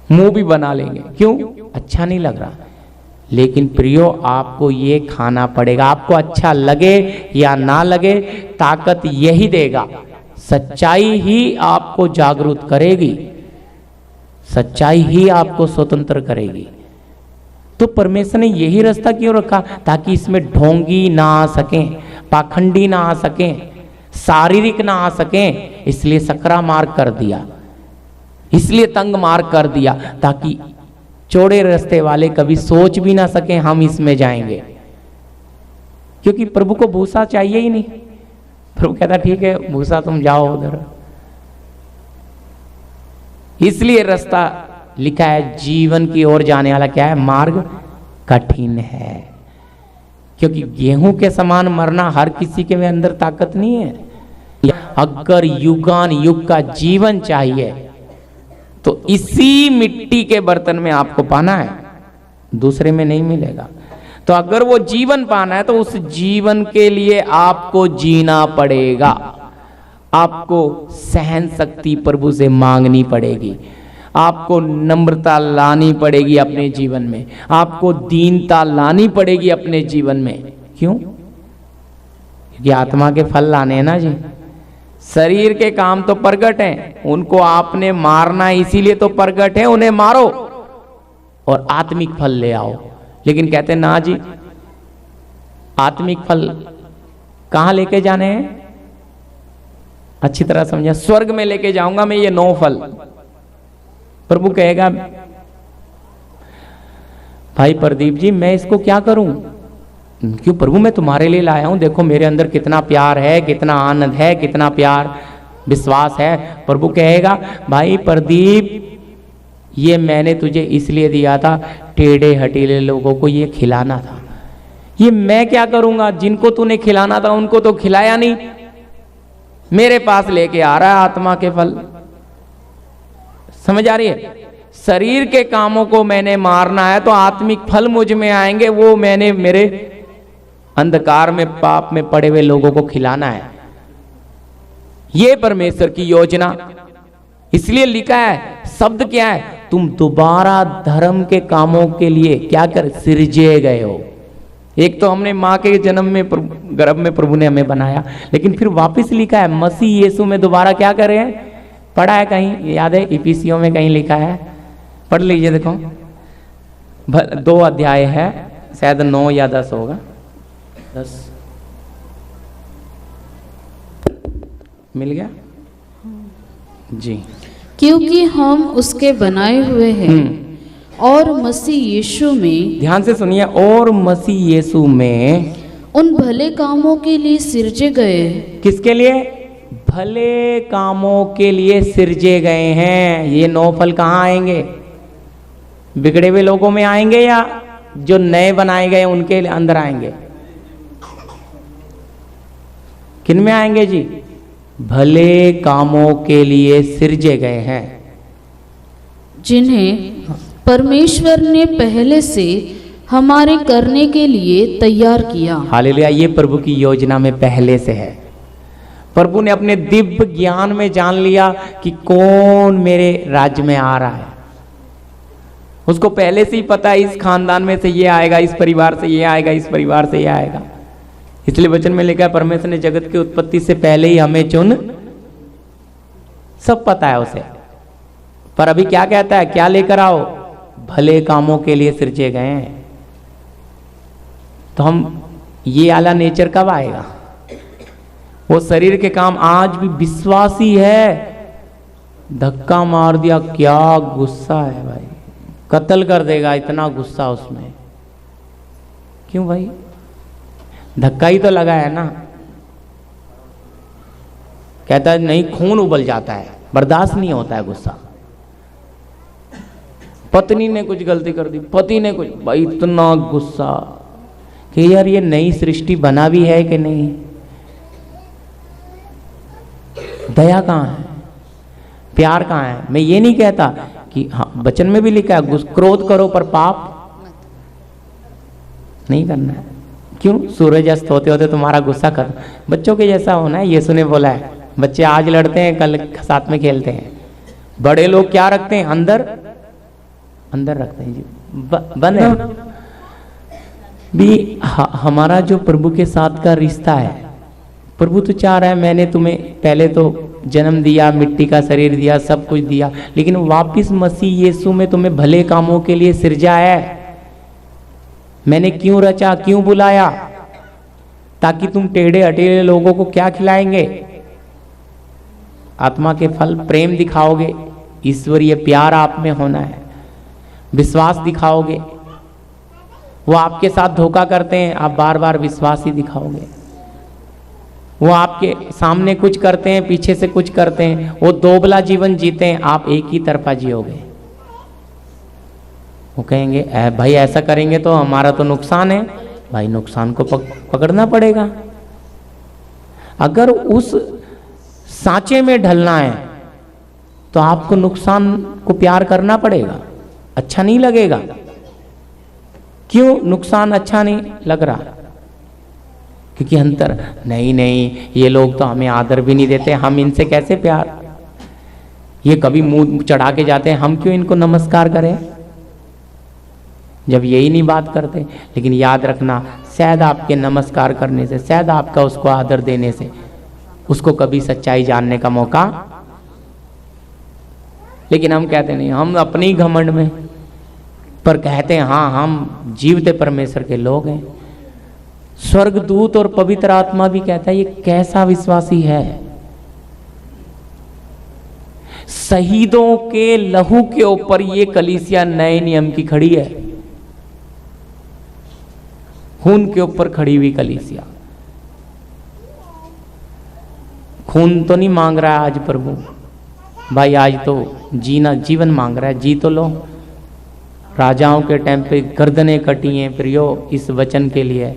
मुंह भी बना लेंगे, क्यों? अच्छा नहीं लग रहा। लेकिन प्रियो, आपको ये खाना पड़ेगा, आपको अच्छा लगे या ना लगे, ताकत यही देगा। सच्चाई ही आपको जागरूक करेगी, सच्चाई ही आपको स्वतंत्र करेगी। तो परमेश्वर ने यही रास्ता क्यों रखा? ताकि इसमें ढोंगी ना आ सकें, पाखंडी ना आ सकें, शारीरिक ना आ सकें। इसलिए सकरा मार्ग कर दिया, इसलिए तंग मार्ग कर दिया, ताकि चौड़े रास्ते वाले कभी सोच भी ना सकें हम इसमें जाएंगे। क्योंकि प्रभु को भूसा चाहिए ही नहीं। प्रभु कहता ठीक है भूसा तुम जाओ उधर। इसलिए रास्ता लिखा है जीवन की ओर जाने वाला क्या है? मार्ग कठिन है। क्योंकि गेहूं के समान मरना हर किसी के अंदर ताकत नहीं है। अगर युगान युग का जीवन चाहिए तो इसी मिट्टी के बर्तन में आपको पाना है, दूसरे में नहीं मिलेगा। तो अगर वो जीवन पाना है तो उस जीवन के लिए आपको जीना पड़ेगा, आपको सहन शक्ति प्रभु से मांगनी पड़ेगी, आपको नम्रता लानी पड़ेगी अपने जीवन में, आपको दीनता लानी पड़ेगी अपने जीवन में। क्यों? क्योंकि आत्मा के फल लाने हैं ना जी। शरीर के काम तो प्रगट हैं, उनको आपने मारना इसीलिए तो प्रगट है, उन्हें मारो और आत्मिक फल ले आओ। लेकिन कहते हैं ना जी, आत्मिक फल कहाँ लेके जाने हैं? अच्छी तरह समझा, स्वर्ग में लेके जाऊंगा मैं ये 9 फल। प्रभु कहेगा भाई प्रदीप जी मैं इसको क्या करूं? क्यों प्रभु, मैं तुम्हारे लिए लाया हूं, देखो मेरे अंदर कितना प्यार है, कितना आनंद है, कितना प्यार विश्वास है। प्रभु कहेगा भाई प्रदीप ये मैंने तुझे इसलिए दिया था, टेढ़े हटीले लोगों को ये खिलाना था। ये मैं क्या करूंगा? जिनको तूने खिलाना था उनको तो खिलाया नहीं, मेरे पास लेके आ रहा है आत्मा के फल। समझ आ रही है? शरीर के कामों को मैंने मारना है तो आत्मिक फल मुझ में आएंगे, वो मैंने मेरे अंधकार में पाप में पड़े हुए लोगों को खिलाना है। ये परमेश्वर की योजना, इसलिए लिखा है, शब्द क्या है? तुम दोबारा धर्म के कामों के लिए क्या कर सृजे गए हो। एक तो हमने माँ के जन्म में गर्भ में प्रभु ने हमें बनाया, लेकिन फिर वापस लिखा है मसीह यीशु में दोबारा क्या करे हैं? पढ़ा है कहीं, याद है? इफिसियों में कहीं लिखा है, पढ़ लीजिए। देखो 2 अध्याय है, शायद 9 या 10 होगा, 10 मिल गया जी। क्योंकि हम उसके बनाए हुए हैं और मसीह यीशु में, ध्यान से सुनिए, और मसीह यीशु में उन भले कामों के लिए सिरजे गए। किसके लिए? भले कामों के लिए सिरजे गए हैं। ये 9 फल कहाँ आएंगे? बिगड़े हुए लोगों में आएंगे या जो नए बनाए गए उनके अंदर आएंगे? किन में आएंगे जी? भले कामों के लिए सिरजे गए हैं, जिन्हें परमेश्वर ने पहले से हमारे करने के लिए तैयार किया। हालेलुया। ये प्रभु की योजना में पहले से है। प्रभु ने अपने दिव्य ज्ञान में जान लिया कि कौन मेरे राज्य में आ रहा है। उसको पहले से ही पता है, इस खानदान में से ये आएगा, इस परिवार से ये आएगा, इस परिवार से ये आएगा। इसलिए वचन में लिखा है परमेश्वर ने जगत की उत्पत्ति से पहले ही हमें चुन, सब पता है उसे। पर अभी क्या कहता है? क्या लेकर आओ? भले कामों के लिए सृजे गए हैं। तो हम ये आला नेचर कब आएगा? वो शरीर के काम आज भी विश्वासी है, धक्का मार दिया, क्या गुस्सा है भाई, कत्ल कर देगा, इतना गुस्सा उसमें। क्यों भाई? धक्का ही तो लगा है ना। कहता है नहीं, खून उबल जाता है, बर्दाश्त नहीं होता है गुस्सा। पत्नी ने कुछ गलती कर दी, पति ने कुछ, भाई इतना गुस्सा कि यार ये नई सृष्टि बना भी है कि नहीं? दया कहाँ है? प्यार कहाँ है? मैं ये नहीं कहता कि हाँ, वचन में भी लिखा है क्रोध करो पर पाप नहीं करना है। क्यों? सूरज अस्त होते होते तुम्हारा गुस्सा कर। बच्चों के जैसा होना है, यीशु ने बोला है। बच्चे आज लड़ते हैं, कल साथ में खेलते हैं। बड़े लोग क्या रखते हैं? अंदर रखते हैं जी, बंद है भी। हमारा जो प्रभु के साथ का रिश्ता है, प्रभु तो चाह रहा है मैंने तुम्हें पहले तो जन्म दिया, मिट्टी का शरीर दिया, सब कुछ दिया, लेकिन वापिस मसीह यीशु में तुम्हें भले कामों के लिए सृजा है। मैंने क्यों रचा, क्यों बुलाया? ताकि तुम टेढ़े अटेढ़े लोगों को क्या खिलाएंगे? आत्मा के फल, प्रेम दिखाओगे, ईश्वरीय प्यार आप में होना है, विश्वास दिखाओगे। वो आपके साथ धोखा करते हैं, आप बार बार विश्वास ही दिखाओगे। वो आपके सामने कुछ करते हैं, पीछे से कुछ करते हैं, वो दोबला जीवन जीते हैं, आप एक ही तरफा जियोगे। वो कहेंगे भाई ऐसा करेंगे तो हमारा तो नुकसान है। भाई नुकसान को पकड़ना पड़ेगा। अगर उस सांचे में ढलना है तो आपको नुकसान को प्यार करना पड़ेगा, अच्छा नहीं लगेगा। क्यों नुकसान अच्छा नहीं लग रहा? क्योंकि अंतर नहीं, ये लोग तो हमें आदर भी नहीं देते, हम इनसे कैसे प्यार, ये कभी मुंह चढ़ा के जाते हैं, हम क्यों इनको नमस्कार करें जब यही नहीं बात करते। लेकिन याद रखना, शायद आपके नमस्कार करने से, शायद आपका उसको आदर देने से उसको कभी सच्चाई जानने का मौका, लेकिन हम कहते नहीं, हम अपने ही घमंड में। पर कहते हैं हाँ हम जीवते परमेश्वर के लोग हैं। स्वर्गदूत और पवित्र आत्मा भी कहता है ये कैसा विश्वासी है। शहीदों के लहू के ऊपर ये कलीसिया नए नियम की खड़ी है, खून के ऊपर खड़ी हुई कलीसिया। खून तो नहीं मांग रहा है आज प्रभु भाई, आज तो जीना जीवन मांग रहा है, जी तो लो। राजाओं के टाइम पे गर्दनें कटी हैं प्रियो इस वचन के लिए।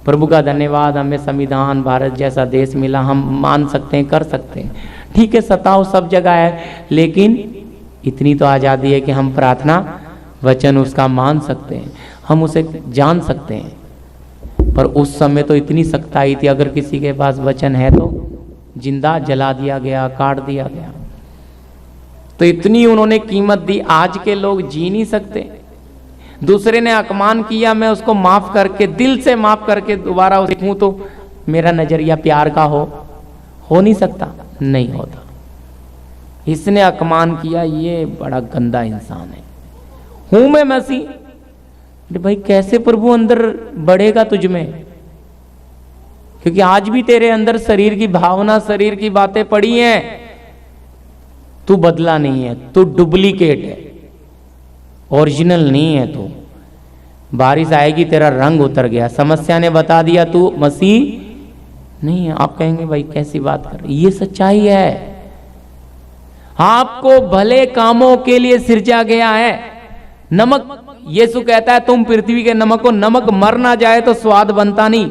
प्रभु का धन्यवाद, हमें संविधान भारत जैसा देश मिला, हम मान सकते हैं, कर सकते हैं। ठीक है, सताव सब जगह है, लेकिन इतनी तो आज़ादी है कि हम प्रार्थना वचन उसका मान सकते हैं, हम उसे जान सकते हैं। पर उस समय तो इतनी सख्ताई थी, अगर किसी के पास वचन है तो जिंदा जला दिया गया, काट दिया गया। तो इतनी उन्होंने कीमत दी। आज के लोग जी नहीं सकते। दूसरे ने अपमान किया, मैं उसको माफ करके, दिल से माफ करके दोबारा उसे देखूं तो मेरा नजरिया प्यार का हो नहीं सकता, नहीं होता। इसने अपमान किया, ये बड़ा गंदा इंसान है। हूं मैं मसीह, अरे भाई कैसे प्रभु अंदर बढ़ेगा तुझ में? क्योंकि आज भी तेरे अंदर शरीर की भावना, शरीर की बातें पड़ी हैं। तू बदला नहीं है, तू डुप्लीकेट है, ओरिजिनल नहीं है तू। बारिश आएगी तेरा रंग उतर गया, समस्या ने बता दिया तू मसीह नहीं है। आप कहेंगे भाई कैसी बात कर रही, ये सच्चाई है। आपको भले कामों के लिए सिरजा गया है। नमक, यीशु कहता है तुम पृथ्वी के नमक हो। नमक मर ना जाए तो स्वाद बनता नहीं,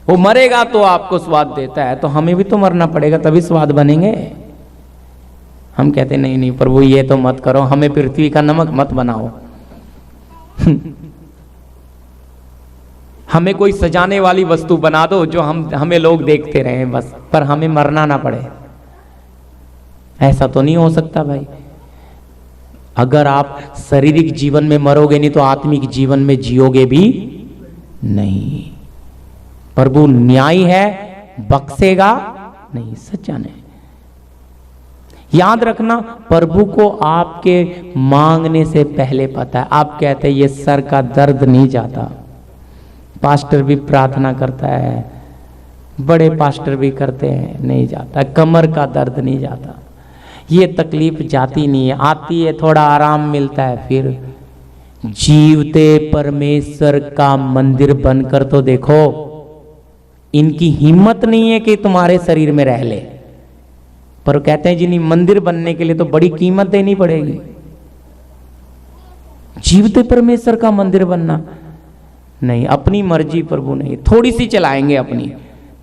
वो मरेगा तो आपको स्वाद देता है। तो हमें भी तो मरना पड़ेगा तभी स्वाद बनेंगे। हम कहते नहीं नहीं प्रभु ये तो मत करो, हमें पृथ्वी का नमक मत बनाओ। हमें कोई सजाने वाली वस्तु बना दो जो हमें लोग देखते रहे बस, पर हमें मरना ना पड़े। ऐसा तो नहीं हो सकता भाई। अगर आप शारीरिक जीवन में मरोगे नहीं तो आत्मिक जीवन में जियोगे भी नहीं। प्रभु न्यायी है, बख्शेगा नहीं, सच्चा नहीं। याद रखना, प्रभु को आपके मांगने से पहले पता है। आप कहते हैं ये सर का दर्द नहीं जाता, पास्टर भी प्रार्थना करता है, बड़े पास्टर भी करते हैं, नहीं जाता। कमर का दर्द नहीं जाता, ये तकलीफ जाती नहीं है, आती है थोड़ा आराम मिलता है। फिर जीवते परमेश्वर का मंदिर बनकर तो देखो, इनकी हिम्मत नहीं है कि तुम्हारे शरीर में रह ले। पर कहते हैं जी नहीं, मंदिर बनने के लिए तो बड़ी कीमत देनी पड़ेगी। जीवते परमेश्वर का मंदिर बनना नहीं, अपनी मर्जी प्रभु नहीं, थोड़ी सी चलाएंगे अपनी।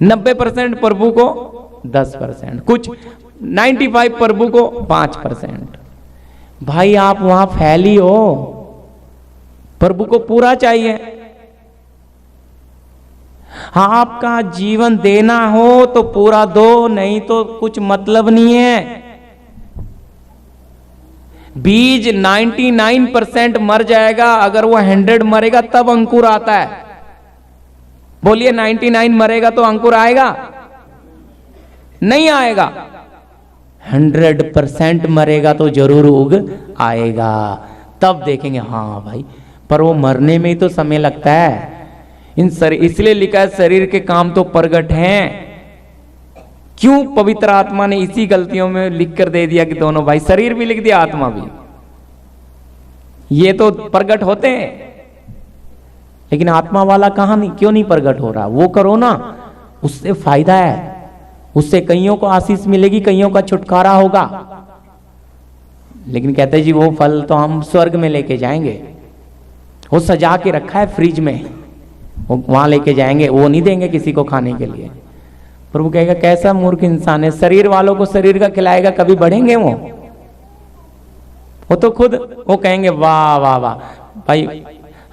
90% प्रभु को 10%, कुछ 95 प्रभु को 5%। भाई आप वहां फैली हो, प्रभु को पूरा चाहिए। आपका जीवन देना हो तो पूरा दो, नहीं तो कुछ मतलब नहीं है। बीज 99% मर जाएगा, अगर वो 100 मरेगा तब अंकुर आता है। बोलिए 99 मरेगा तो अंकुर आएगा? नहीं आएगा। 100% मरेगा तो जरूर उग आएगा, तब देखेंगे हाँ भाई। पर वो मरने में ही तो समय लगता है। इसलिए लिखा है शरीर के काम तो प्रगट हैं। क्यों पवित्र आत्मा ने इसी गलतियों में लिख कर दे दिया कि दोनों भाई, शरीर भी लिख दिया आत्मा भी, ये तो प्रगट होते हैं। लेकिन आत्मा वाला कहां नहीं, क्यों नहीं प्रगट हो रहा? वो करो ना, उससे फायदा है, उससे कईयों को आशीष मिलेगी, कईयों का छुटकारा होगा। लेकिन कहते जी वो फल तो हम स्वर्ग में लेके जाएंगे, वो सजा के रखा है फ्रिज में, वो वहां लेके जाएंगे, वो नहीं देंगे किसी को खाने के लिए। प्रभु कहेगा कैसा मूर्ख इंसान है, शरीर वालों को शरीर का खिलाएगा, कभी बढ़ेंगे वो तो खुद वो कहेंगे वाह वाह वाह भाई,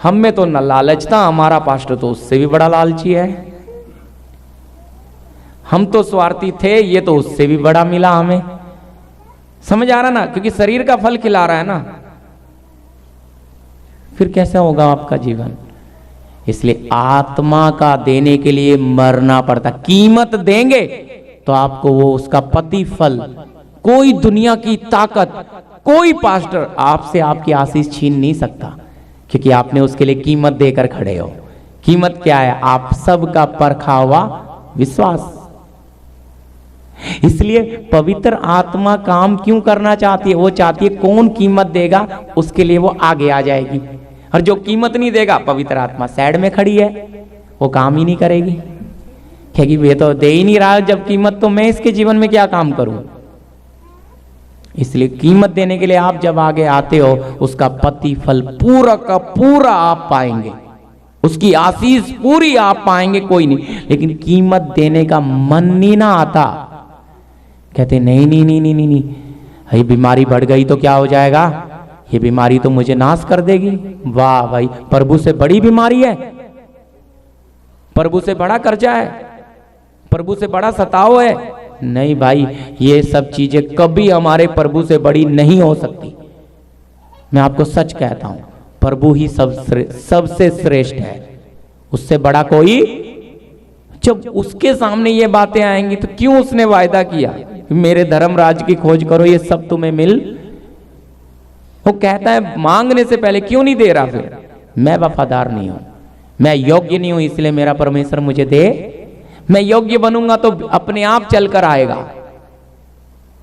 हम में तो न लालच था, हमारा पास्टर तो उससे भी बड़ा लालची है। हम तो स्वार्थी थे, ये तो उससे भी बड़ा मिला हमें। समझ आ रहा ना? क्योंकि शरीर का फल खिला रहा है ना। फिर कैसा होगा आपका जीवन? इसलिए आत्मा का देने के लिए मरना पड़ता। कीमत देंगे तो आपको वो उसका प्रतिफल, कोई दुनिया की ताकत कोई पास्टर आपसे आपकी आशीष छीन नहीं सकता, क्योंकि आपने उसके लिए कीमत देकर खड़े हो। कीमत क्या है? आप सबका परखा हुआ विश्वास। इसलिए पवित्र आत्मा काम क्यों करना चाहती है? वो चाहती है कौन कीमत देगा उसके लिए वो आगे आ जाएगी, और जो कीमत नहीं देगा पवित्र आत्मा साइड में खड़ी है, वो काम ही नहीं करेगी, क्योंकि ये तो दे ही नहीं रहा जब कीमत, तो मैं इसके जीवन में क्या काम करूं। इसलिए कीमत देने के लिए आप जब आगे आते हो, उसका प्रतिफल पूरा का पूरा आप पाएंगे, उसकी आशीष पूरी आप पाएंगे, कोई नहीं। लेकिन कीमत देने का मन नहीं ना आता, कहते नहीं नहीं नहीं नहीं नहीं, ये बीमारी बढ़ गई तो क्या हो जाएगा, ये बीमारी तो मुझे नाश कर देगी। वाह भाई, प्रभु से बड़ी बीमारी है, प्रभु से बड़ा कर्जा है, प्रभु से बड़ा सताव है। नहीं भाई, ये सब चीजें कभी हमारे प्रभु से बड़ी नहीं हो सकती। मैं आपको सच कहता हूं, प्रभु ही सबसे श्रेष्ठ है, उससे बड़ा कोई। जब उसके सामने ये बातें आएंगी तो क्यों उसने वायदा किया मेरे धर्म राज की खोज करो, ये सब तुम्हें मिल। वो कहता है मांगने से पहले क्यों नहीं दे रहा? फिर मैं वफादार नहीं हूं, मैं योग्य नहीं हूं, इसलिए मेरा परमेश्वर मुझे दे। मैं योग्य बनूंगा तो अपने आप चलकर आएगा।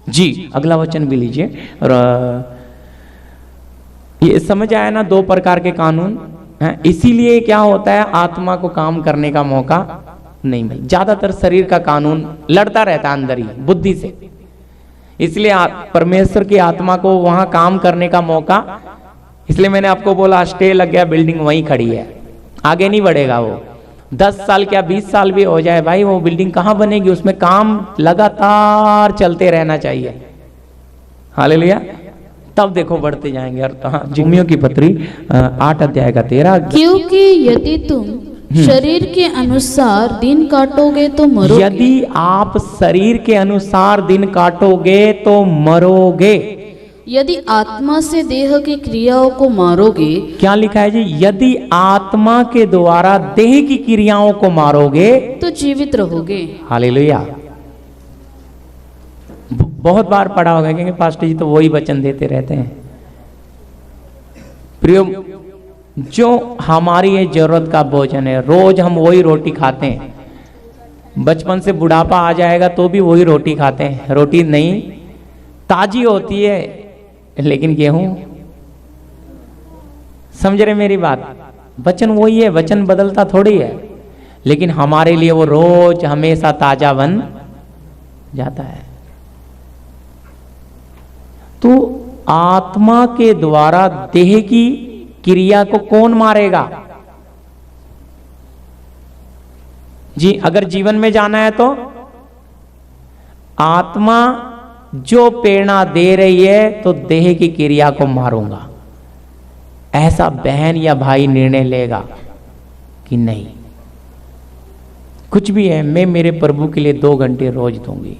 जी अगला वचन भी लीजिए। और ये समझ आया ना, दो प्रकार के कानून हैं। इसीलिए क्या होता है, आत्मा को काम करने का मौका नहीं मिलता। ज्यादातर शरीर का कानून लड़ता रहता है अंदर ही बुद्धि से, इसलिए परमेश्वर की आत्मा को वहां काम करने का मौका। इसलिए मैंने आपको बोला स्टे लग गया, बिल्डिंग वहीं खड़ी है, आगे नहीं बढ़ेगा। वो 10 साल क्या 20 साल भी हो जाए भाई, वो बिल्डिंग कहां बनेगी? उसमें काम लगातार चलते रहना चाहिए। हालेलुया, तब देखो बढ़ते जाएंगे। और रोमियो की पत्री 8 अध्याय का 13, क्योंकि यदि तुम शरीर के अनुसार दिन काटोगे तो मरोगे। यदि आप शरीर के अनुसार दिन काटोगे तो मरोगे। यदि आत्मा से देह की क्रियाओं को मारोगे। क्या लिखा है जी? यदि आत्मा के द्वारा देह की क्रियाओं को मारोगे तो जीवित रहोगे। हालेलुया। बहुत बार पढ़ा होगा, क्योंकि पास्टर जी तो वही वचन देते रहते हैं। प्रियो, जो हमारी ये जरूरत का भोजन है, रोज हम वही रोटी खाते हैं। बचपन से बुढ़ापा आ जाएगा तो भी वही रोटी खाते हैं। रोटी नहीं ताजी होती है, लेकिन गेहूं, समझ रहे मेरी बात? वचन वही है, वचन बदलता थोड़ी है, लेकिन हमारे लिए वो रोज हमेशा ताजा बन जाता है। तो आत्मा के द्वारा देह की क्रिया को कौन मारेगा? जी अगर जीवन में जाना है तो आत्मा जो प्रेरणा दे रही है तो देह की क्रिया को मारूंगा, ऐसा बहन या भाई निर्णय लेगा कि नहीं, कुछ भी है मैं मेरे प्रभु के लिए 2 घंटे रोज दूंगी।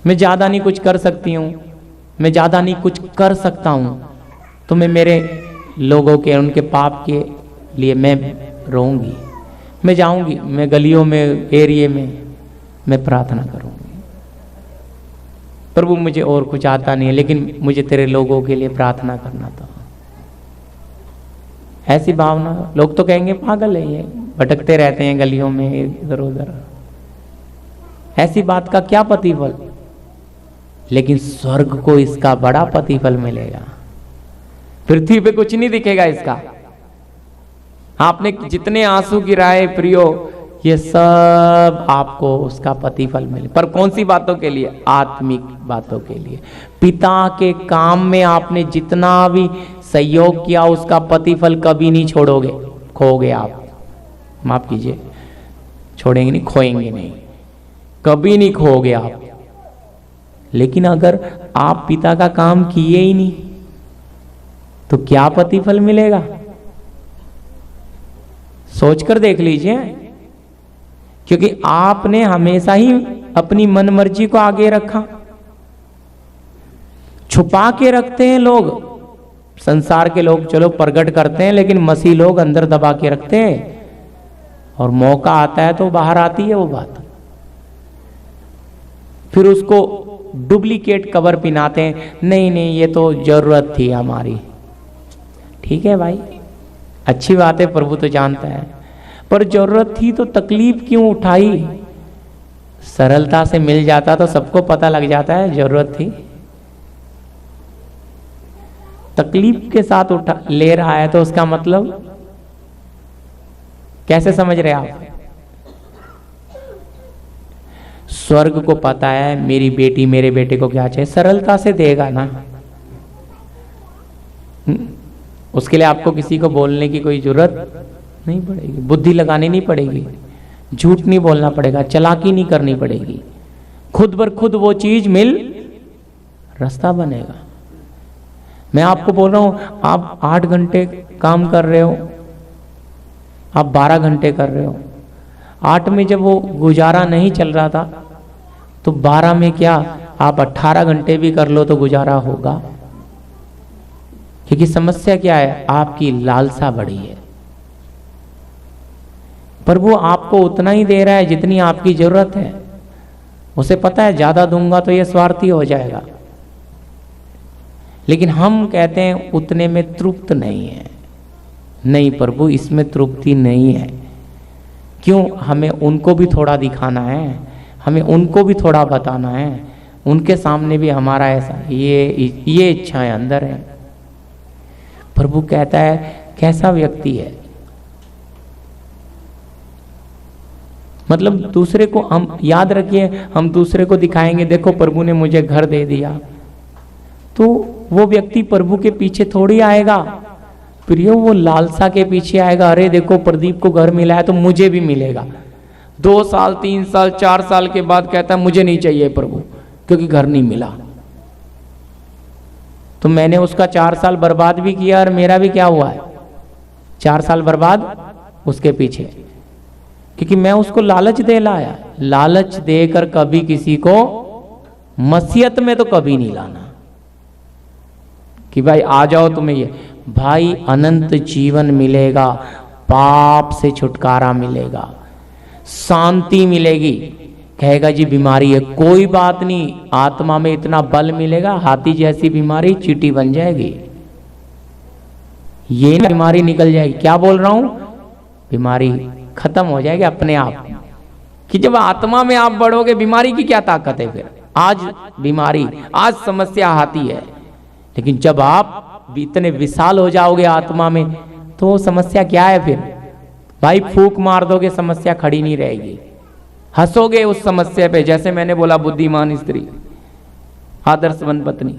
मैं ज्यादा नहीं कुछ कर सकती हूं, मैं ज्यादा नहीं कुछ कर सकता हूं, तो मैं मेरे लोगों के उनके पाप के लिए मैं रहूंगी, मैं जाऊंगी, मैं गलियों में एरिया में मैं प्रार्थना करूंगी। प्रभु मुझे और कुछ आता नहीं है, लेकिन मुझे तेरे लोगों के लिए प्रार्थना करना था। ऐसी भावना, लोग तो कहेंगे पागल है ये, भटकते रहते हैं गलियों में इधर उधर। ऐसी बात का क्या प्रतिफल? लेकिन स्वर्ग को इसका बड़ा प्रतिफल मिलेगा। पृथ्वी पे कुछ नहीं दिखेगा इसका। आपने जितने आंसू गिराए प्रियो, ये सब आपको उसका प्रतिफल मिले। पर कौन सी बातों के लिए? आत्मिक बातों के लिए। पिता के काम में आपने जितना भी सहयोग किया, उसका प्रतिफल कभी नहीं छोड़ोगे, खोओगे आप। माफ कीजिए, छोड़ेंगे नहीं, खोएंगे नहीं, कभी नहीं खोओगे आप। लेकिन अगर आप पिता का काम किए ही नहीं तो क्या प्रतिफल मिलेगा? सोचकर देख लीजिए, क्योंकि आपने हमेशा ही अपनी मनमर्जी को आगे रखा। छुपा के रखते हैं लोग, संसार के लोग चलो प्रकट करते हैं, लेकिन मसीह लोग अंदर दबा के रखते हैं, और मौका आता है तो बाहर आती है वो बात। फिर उसको डुप्लीकेट कवर पिनाते हैं, नहीं नहीं ये तो जरूरत थी हमारी। ठीक है भाई, अच्छी बात है, प्रभु तो जानता है, पर जरूरत थी तो तकलीफ क्यों उठाई? सरलता से मिल जाता तो सबको पता लग जाता है जरूरत थी। तकलीफ के साथ उठा ले रहा है तो उसका मतलब कैसे समझ रहे आप? स्वर्ग को पता है मेरी बेटी मेरे बेटे को क्या चाहिए, सरलता से देगा ना। उसके लिए आपको किसी को बोलने की कोई जरूरत नहीं पड़ेगी, बुद्धि लगानी नहीं पड़ेगी, झूठ नहीं बोलना पड़ेगा, चालाकी नहीं करनी पड़ेगी, खुद बर खुद वो चीज मिल रास्ता बनेगा। मैं आपको बोल रहा हूं, आप 8 घंटे काम कर रहे हो, आप 12 घंटे कर रहे हो, 8 में जब वो गुजारा नहीं चल रहा था तो 12 में क्या आप 18 घंटे भी कर लो तो गुजारा होगा। क्योंकि समस्या क्या है, आपकी लालसा बढ़ी है। पर वो आपको उतना ही दे रहा है जितनी आपकी जरूरत है। उसे पता है ज्यादा दूंगा तो ये स्वार्थी हो जाएगा, लेकिन हम कहते हैं उतने में तृप्त नहीं है। नहीं प्रभु, इसमें तृप्ति नहीं है। क्यों? हमें उनको भी थोड़ा दिखाना है, हमें उनको भी थोड़ा बताना है, उनके सामने भी हमारा ऐसा ये इच्छाएं अंदर है। प्रभु कहता है कैसा व्यक्ति है, मतलब दूसरे को, हम याद रखिए, हम दूसरे को दिखाएंगे देखो प्रभु ने मुझे घर दे दिया, तो वो व्यक्ति प्रभु के पीछे थोड़ी आएगा प्रिय, वो लालसा के पीछे आएगा। अरे देखो प्रदीप को घर मिला है तो मुझे भी मिलेगा। 2 साल 3 साल 4 साल के बाद कहता है मुझे नहीं चाहिए प्रभु, क्योंकि घर नहीं मिला। तो मैंने उसका 4 साल बर्बाद भी किया और मेरा भी क्या हुआ है, 4 साल बर्बाद उसके पीछे, क्योंकि मैं उसको लालच दे लाया। लालच देकर कभी किसी को मसीहत में तो कभी नहीं लाना कि भाई आ जाओ तुम्हें ये, भाई अनंत जीवन मिलेगा, पाप से छुटकारा मिलेगा, शांति मिलेगी। कहेगा जी बीमारी है, कोई बात नहीं, आत्मा में इतना बल मिलेगा, हाथी जैसी बीमारी चींटी बन जाएगी, ये बीमारी निकल जाएगी। क्या बोल रहा हूं, बीमारी खत्म हो जाएगी अपने आप। कि जब आत्मा में आप बढ़ोगे, बीमारी की क्या ताकत है फिर? आज बीमारी, आज समस्या आती है, लेकिन जब आप इतने विशाल हो जाओगे आत्मा में तो समस्या क्या है फिर? भाई फूंक मार दोगे, समस्या खड़ी नहीं रहेगी, हंसोगे उस समस्या पे। जैसे मैंने बोला, बुद्धिमान स्त्री, आदर्शवान पत्नी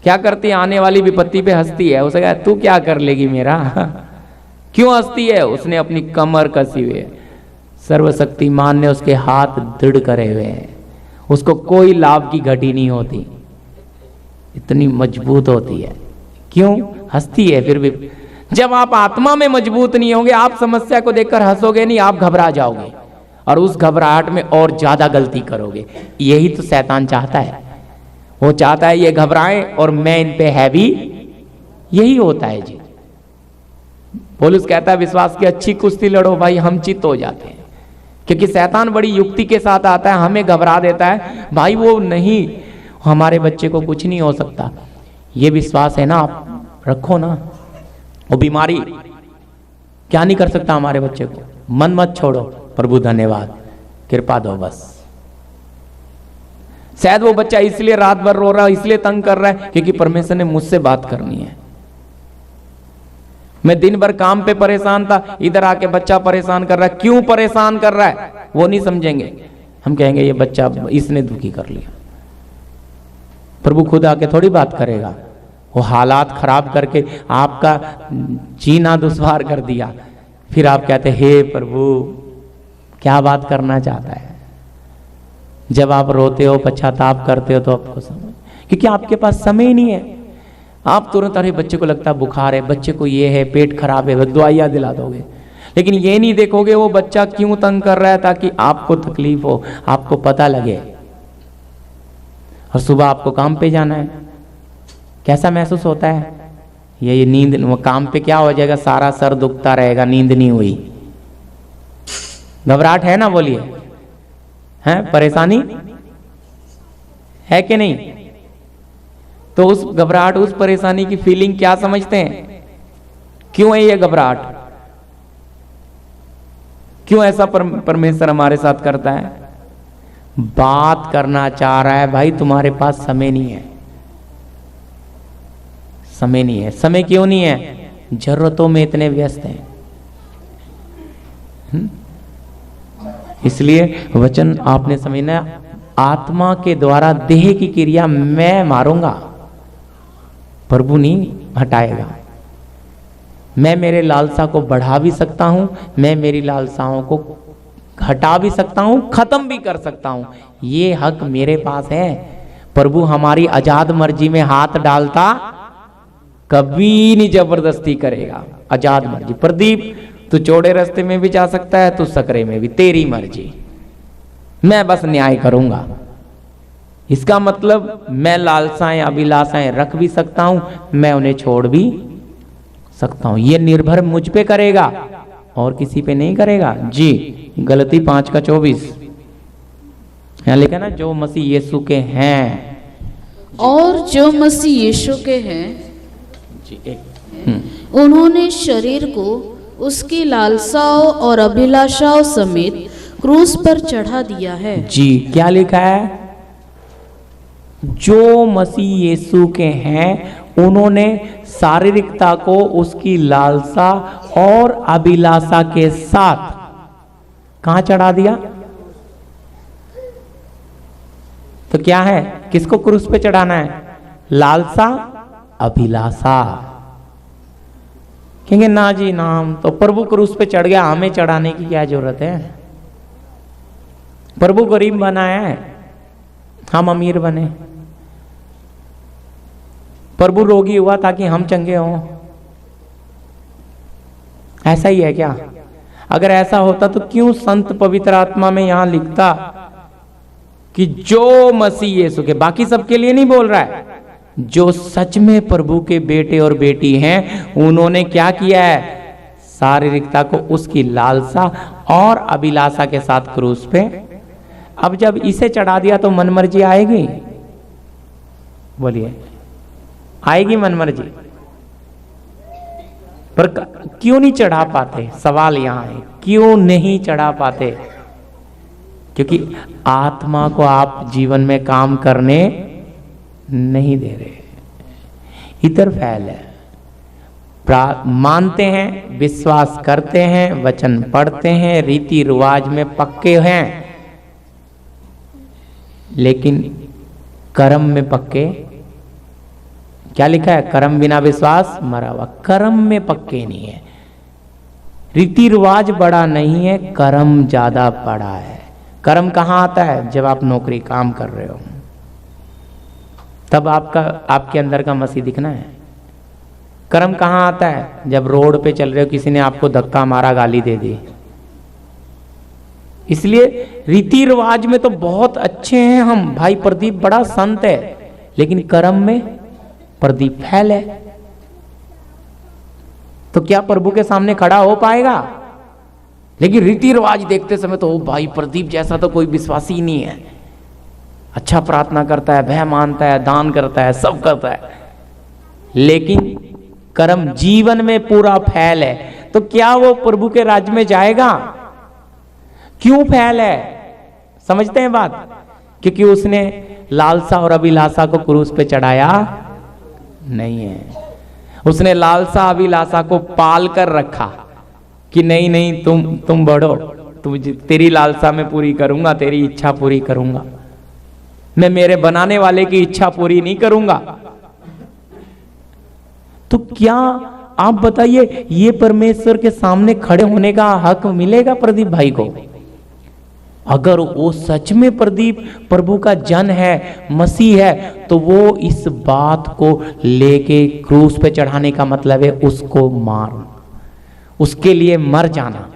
क्या करती है, आने वाली विपत्ति पे हंसती है। उसे कहा तू क्या कर लेगी मेरा क्यों हंसती है? उसने अपनी कमर कसी हुई है, सर्वशक्तिमान ने उसके हाथ दृढ़ करे हुए हैं, उसको कोई लाभ की घटी नहीं होती, इतनी मजबूत होती है। क्यों? हंसती है फिर भी। जब आप आत्मा में मजबूत नहीं होंगे, आप समस्या को देखकर हंसोगे नहीं, आप घबरा जाओगे और उस घबराहट में और ज्यादा गलती करोगे। यही तो शैतान चाहता है, वो चाहता है ये घबराएं और मैं इन पे हैवी, यही होता है जी। पौलुस कहता है विश्वास की अच्छी कुश्ती लड़ो भाई, हम चित्त हो जाते हैं, क्योंकि शैतान बड़ी युक्ति के साथ आता है, हमें घबरा देता है। भाई वो नहीं, हमारे बच्चे को कुछ नहीं हो सकता, ये विश्वास है ना, आप रखो ना। वो बीमारी क्या नहीं कर सकता हमारे बच्चे को, मन मत छोड़ो, प्रभु धन्यवाद, कृपा दो बस। शायद वो बच्चा इसलिए रात भर रो रहा है, इसलिए तंग कर रहा है क्योंकि परमेश्वर ने मुझसे बात करनी है। मैं दिन भर काम पे परेशान था, इधर आके बच्चा परेशान कर रहा है। क्यों परेशान कर रहा है वो नहीं समझेंगे, हम कहेंगे ये बच्चा इसने दुखी कर लिया। प्रभु खुद आके थोड़ी बात करेगा, वो हालात खराब करके आपका जीना दुश्वार कर दिया, फिर आप कहते हे प्रभु क्या बात करना चाहता है। जब आप रोते हो, पश्चाताप करते हो तो आपको समझ, क्योंकि आपके पास समय ही नहीं है। आप तुरंत अरे बच्चे को लगता है बुखार है, बच्चे को ये है, पेट खराब है, दवाइयाँ दिला दोगे, लेकिन ये नहीं देखोगे वो बच्चा क्यों तंग कर रहा है, ताकि आपको तकलीफ हो, आपको पता लगे। और सुबह आपको काम पे जाना है, कैसा महसूस होता है? ये नींद, वो काम पे क्या हो जाएगा, सारा सर दुखता रहेगा, नींद नहीं हुई, घबराहट है ना, बोलिए, है परेशानी है कि नहीं? तो उस घबराहट, उस परेशानी की फीलिंग क्या समझते हैं? क्यों है ये घबराहट? क्यों ऐसा परमेश्वर हमारे साथ करता है? बात करना चाह रहा है, भाई तुम्हारे पास समय नहीं है, समय नहीं है। समय क्यों नहीं है? जरूरतों में इतने व्यस्त हैं। इसलिए वचन आपने समझना, आत्मा के द्वारा देह की क्रिया मैं मारूंगा, प्रभु नहीं हटाएगा। मैं मेरे लालसा को बढ़ा भी सकता हूं, मैं मेरी लालसाओं को हटा भी सकता हूं, खत्म भी कर सकता हूं। ये हक मेरे पास है। प्रभु हमारी आजाद मर्जी में हाथ डालता कभी नहीं जबरदस्ती करेगा। आजाद मर्जी। प्रदीप तू चौड़े रास्ते में भी जा सकता है, तू सकरे में भी, तेरी मर्जी, मैं बस न्याय करूंगा। इसका मतलब मैं लालसाएं अभिलाषाएं रख भी सकता हूं, मैं उन्हें छोड़ भी सकता हूं। ये निर्भर मुझ पे करेगा और किसी पे नहीं करेगा। जी गलती 5:24 यहां लिखा ना, जो मसीह यीशु के हैं, और जो मसीह यीशु के हैं जी उन्होंने शरीर को उसकी लालसाओं और अभिलाषाओं समेत क्रूस पर चढ़ा दिया है। जी क्या लिखा है? जो मसीह यीशु के हैं उन्होंने शारीरिकता को उसकी लालसा और अभिलाषा के साथ कहां चढ़ा दिया? तो क्या है, किसको क्रूस पे चढ़ाना है? लालसा अभिलाषा। कहेंगे ना जी ना, हम तो प्रभु क्रूस पे चढ़ गया, हमें चढ़ाने की क्या जरूरत है? प्रभु गरीब बना है, हम अमीर बने। प्रभु रोगी हुआ ताकि हम चंगे हों। ऐसा ही है क्या? अगर ऐसा होता तो क्यों संत पवित्र आत्मा में यहां लिखता कि जो मसीह यीशु के, बाकी सबके लिए नहीं बोल रहा है, जो सच में प्रभु के बेटे और बेटी हैं उन्होंने क्या किया है? शारीरिकता को उसकी लालसा और अभिलाषा के साथ क्रूस पे। अब जब इसे चढ़ा दिया तो मनमर्जी आएगी? बोलिए, आएगी मनमर्जी? पर क्यों नहीं चढ़ा पाते? सवाल यहां है, क्यों नहीं चढ़ा पाते? क्योंकि आत्मा को आप जीवन में काम करने नहीं दे रहे। इधर फैल है। मानते हैं, विश्वास करते हैं, वचन पढ़ते हैं, रीति रिवाज में पक्के हैं, लेकिन कर्म में पक्के। क्या लिखा है? कर्म बिना विश्वास मरा हुआ। कर्म में पक्के नहीं है। रीति रिवाज बड़ा नहीं है, कर्म ज्यादा बड़ा है। कर्म कहां आता है? जब आप नौकरी काम कर रहे हो, तब आपके अंदर का मसीह दिखना है। कर्म कहां आता है? जब रोड पे चल रहे हो, किसी ने आपको धक्का मारा, गाली दे दी। इसलिए रीति रिवाज में तो बहुत अच्छे हैं हम, भाई प्रदीप बड़ा संत है, लेकिन कर्म में प्रदीप फैल है। तो क्या प्रभु के सामने खड़ा हो पाएगा? लेकिन रीति रिवाज देखते समय तो ओ भाई प्रदीप जैसा तो कोई विश्वासी ही नहीं है, अच्छा प्रार्थना करता है, भय मानता है, दान करता है, सब करता है, लेकिन कर्म जीवन में पूरा फैल है, तो क्या वो प्रभु के राज्य में जाएगा? क्यों फैल है? समझते हैं बात? क्योंकि उसने लालसा और अभिलाषा को क्रूस पे चढ़ाया नहीं है। उसने लालसा अभिलाषा को पाल कर रखा कि नहीं नहीं तुम बढ़ो, तेरी लालसा मैं पूरी करूंगा, तेरी इच्छा पूरी करूंगा, मैं मेरे बनाने वाले की इच्छा पूरी नहीं करूंगा। तो क्या आप बताइए, ये परमेश्वर के सामने खड़े होने का हक मिलेगा प्रदीप भाई को? अगर वो सच में प्रदीप प्रभु का जन है, मसीह है, तो वो इस बात को लेके क्रूस पे चढ़ाने का मतलब है उसको मारना, उसके लिए मर जाना,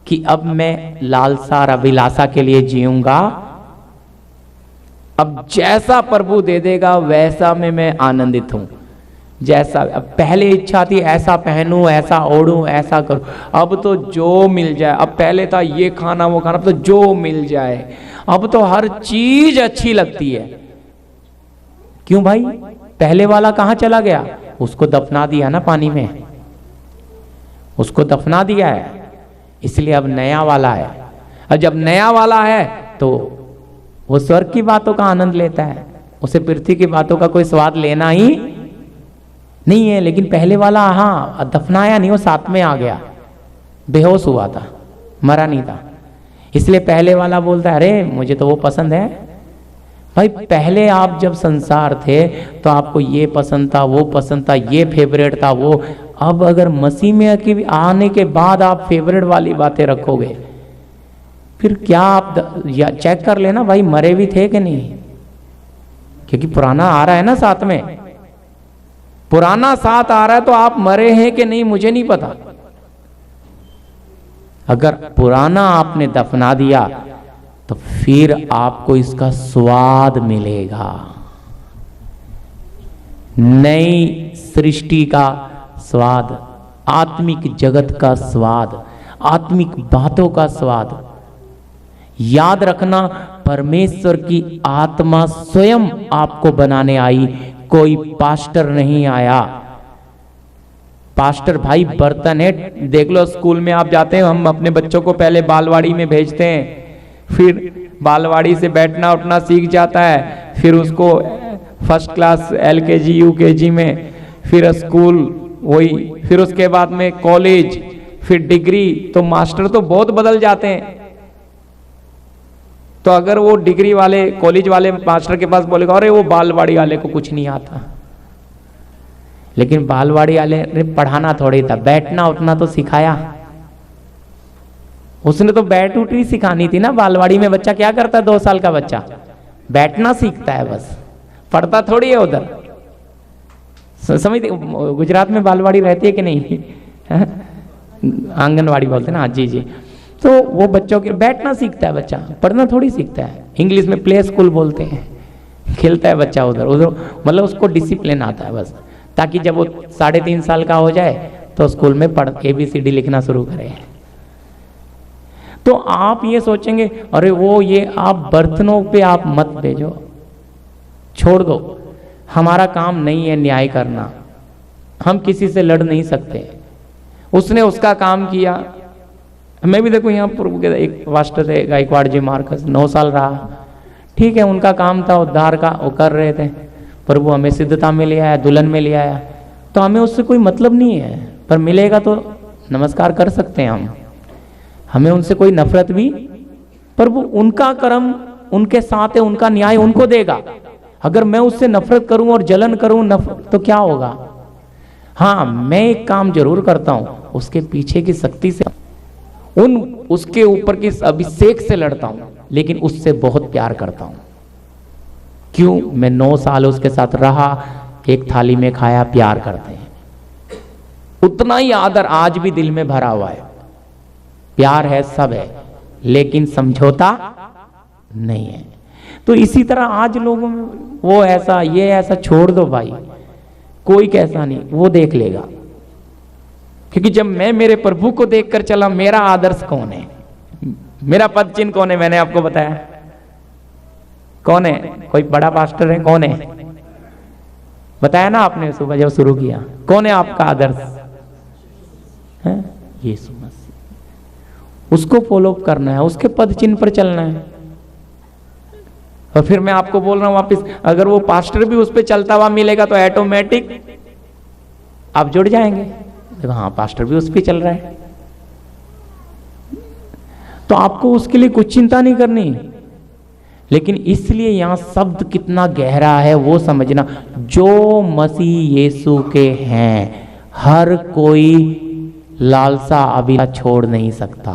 कि अब मैं लालसा और अभिलाषा के लिए जीऊंगा, अब जैसा प्रभु दे देगा वैसा में मैं आनंदित हूं। जैसा अब पहले इच्छा थी ऐसा पहनूं, ऐसा ओढ़ूं, ऐसा करूं, अब तो जो मिल जाए। अब पहले था ये खाना वो खाना, अब तो जो मिल जाए, अब तो हर चीज अच्छी लगती है। क्यों भाई? पहले वाला कहां चला गया? उसको दफना दिया ना पानी में, उसको दफना दिया है, इसलिए अब नया वाला है। और जब नया वाला है तो वो स्वर्ग की बातों का आनंद लेता है, उसे पृथ्वी की बातों का कोई स्वाद लेना ही नहीं है। लेकिन पहले वाला हाँ दफनाया नहीं, वो साथ में आ गया, बेहोश हुआ था, मरा नहीं था, इसलिए पहले वाला बोलता है अरे मुझे तो वो पसंद है। भाई पहले आप जब संसार थे तो आपको ये पसंद था, वो पसंद था, ये फेवरेट था वो। अब अगर मसीह में आने के बाद आप फेवरेट वाली बातें रखोगे, फिर क्या आप चेक कर लेना भाई मरे भी थे कि नहीं, क्योंकि पुराना आ रहा है ना साथ में, पुराना साथ आ रहा है तो आप मरे हैं कि नहीं मुझे नहीं पता। अगर पुराना आपने दफना दिया तो फिर आपको इसका स्वाद मिलेगा, नई सृष्टि का स्वाद, आत्मिक जगत का स्वाद, आत्मिक बातों का स्वाद। याद रखना परमेश्वर की आत्मा स्वयं आपको बनाने आई, कोई पास्टर नहीं आया। पास्टर भाई बर्तन है, देख लो स्कूल में आप जाते हैं, हम अपने बच्चों को पहले बालवाड़ी में भेजते हैं, फिर बालवाड़ी से बैठना उठना सीख जाता है, फिर उसको फर्स्ट क्लास LKG UKG में, फिर स्कूल वही, फिर उसके बाद में कॉलेज, फिर डिग्री। तो मास्टर तो बहुत बदल जाते हैं। तो अगर वो डिग्री वाले कॉलेज वाले मास्टर के पास बोलेगा अरे वो बालवाड़ी वाले को कुछ नहीं आता, लेकिन बालवाड़ी वाले ने पढ़ाना थोड़ी था, बैठना उठना तो सिखाया, उसने तो बैठ उठ ही सिखानी थी ना। बालवाड़ी में बच्चा क्या करता है? 2 साल का बच्चा बैठना सीखता है, बस पढ़ता थोड़ी है उधर। समझते? गुजरात में बालवाड़ी रहती है कि नहीं? आंगनवाड़ी बोलते हैं ना। जी जी। तो वो बच्चों के बैठना सीखता है बच्चा, पढ़ना थोड़ी सीखता है। इंग्लिश में प्ले स्कूल बोलते हैं। खेलता है बच्चा उधर उधर, मतलब उसको डिसिप्लिन आता है बस, ताकि जब वो 3.5 साल का हो जाए तो स्कूल में पढ़ ABCD लिखना शुरू करे। तो आप ये सोचेंगे अरे वो ये आप बर्तनों पे आप मत भेजो, छोड़ दो, हमारा काम नहीं है न्याय करना, हम किसी से लड़ नहीं सकते। उसने उसका काम किया। मैं भी देखो यहाँ पूर्व के एक मास्टर थे गायकवाड़ जी मार्कस, 9 साल रहा, ठीक है, उनका काम था उद्धार का, वो कर रहे थे। प्रभु हमें सिद्धता में ले आया, दुल्हन में ले आया, तो हमें उससे कोई मतलब नहीं है, पर मिलेगा तो नमस्कार कर सकते हैं हम, हमें उनसे कोई नफरत भी, प्रभु उनका कर्म उनके साथ है, उनका न्याय उनको देगा। अगर मैं उससे नफरत करूं और जलन करूं तो क्या होगा? हाँ, मैं एक काम जरूर करता हूं, उसके पीछे की शक्ति से, उसके ऊपर के अभिषेक से लड़ता हूं, लेकिन उससे बहुत प्यार करता हूं। क्यों? मैं 9 साल उसके साथ रहा, एक थाली में खाया, प्यार करते हैं। उतना ही आदर आज भी दिल में भरा हुआ है, प्यार है, सब है, लेकिन समझौता नहीं है। तो इसी तरह आज लोगों में वो ऐसा ये ऐसा, छोड़ दो भाई, कोई कैसा नहीं, वो देख लेगा। क्योंकि जब मैं मेरे प्रभु को देखकर चला, मेरा आदर्श कौन है, मेरा पद चिन्ह कौन है? मैंने आपको बताया कौन है? कोई बड़ा पास्टर है? कौन है? बताया ना आपने सुबह जब शुरू किया। कौन है आपका आदर्श? है यीशु मसीह। उसको फॉलो करना है, उसके पद चिन्ह पर चलना है। और फिर मैं आपको बोल रहा हूं वापिस, अगर वो पास्टर भी उस पर चलता हुआ मिलेगा तो ऑटोमेटिक आप जुड़ जाएंगे। देखो हाँ, पास्टर भी उस पर चल रहा है, तो आपको उसके लिए कुछ चिंता नहीं करनी। लेकिन इसलिए यहां शब्द कितना गहरा है वो समझना। जो मसीह यीशु के हैं, हर कोई लालसा अभिलाषा छोड़ नहीं सकता।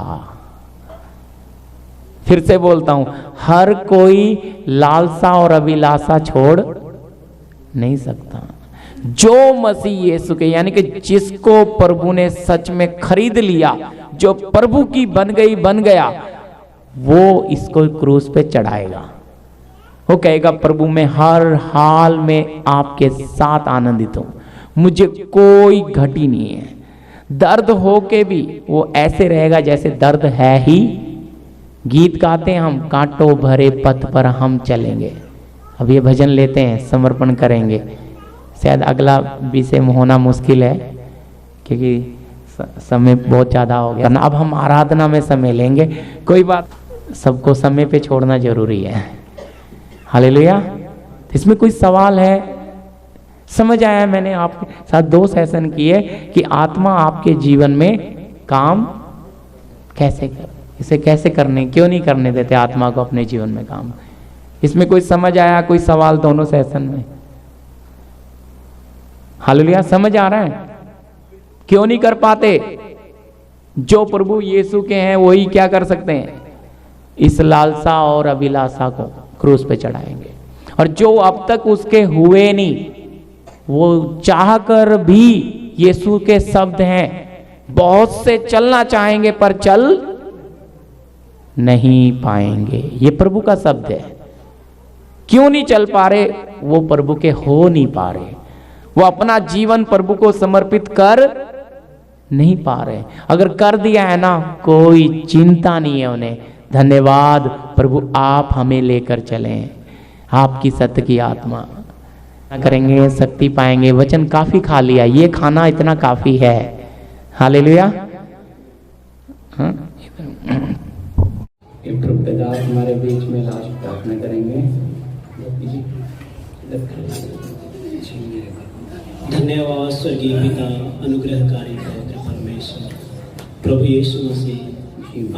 फिर से बोलता हूं, हर कोई लालसा और अभिलाषा छोड़ नहीं सकता। जो मसीह यीशु के, यानी कि जिसको प्रभु ने सच में खरीद लिया, जो प्रभु की बन गया, वो इसको क्रूस पे चढ़ाएगा। वो कहेगा प्रभु मैं हर हाल में आपके साथ आनंदित हूं, मुझे कोई घटी नहीं है। दर्द हो के भी वो ऐसे रहेगा जैसे दर्द है ही। गीत गाते हैं हम, कांटों भरे पथ पर हम चलेंगे, अब ये भजन लेते हैं, समर्पण करेंगे। शायद अगला विषय में होना मुश्किल है क्योंकि समय बहुत ज़्यादा हो गया। अब हम आराधना में समय लेंगे। कोई बात, सबको समय पे छोड़ना जरूरी है। हालेलुया। इसमें कोई सवाल है? समझ आया? मैंने आपके साथ 2 सेशन किए कि आत्मा आपके जीवन में काम कैसे कर, इसे कैसे करने, क्यों नहीं करने देते आत्मा को अपने जीवन में काम। इसमें कोई समझ आया? कोई सवाल दोनों सेशन में? हालेलुया। समझ आ रहा है? क्यों नहीं कर पाते? जो प्रभु यीशु के हैं वही क्या कर सकते हैं? इस लालसा और अभिलाषा को क्रूस पे चढ़ाएंगे। और जो अब तक उसके हुए नहीं, वो चाह कर भी, यीशु के शब्द हैं, बहुत से चलना चाहेंगे पर चल नहीं पाएंगे। ये प्रभु का शब्द है। क्यों नहीं चल पा रहे? वो प्रभु के हो नहीं पा रहे, वो अपना जीवन प्रभु को समर्पित कर नहीं पा रहे। अगर कर दिया है ना, कोई चिंता नहीं है उन्हें। धन्यवाद प्रभु, आप हमें लेकर चलें, आपकी सत्य की आत्मा करेंगे, शक्ति पाएंगे। वचन काफी खा लिया, ये खाना इतना काफी है। हालेलुया। हाँ? प्रभु पिता हमारे बीच में लास्ट प्रार्थना करेंगे। धन्यवाद स्वर्गीय पिता, अनुग्रहकारी पवित्र परमेश्वर, प्रभु यीशु मसीह,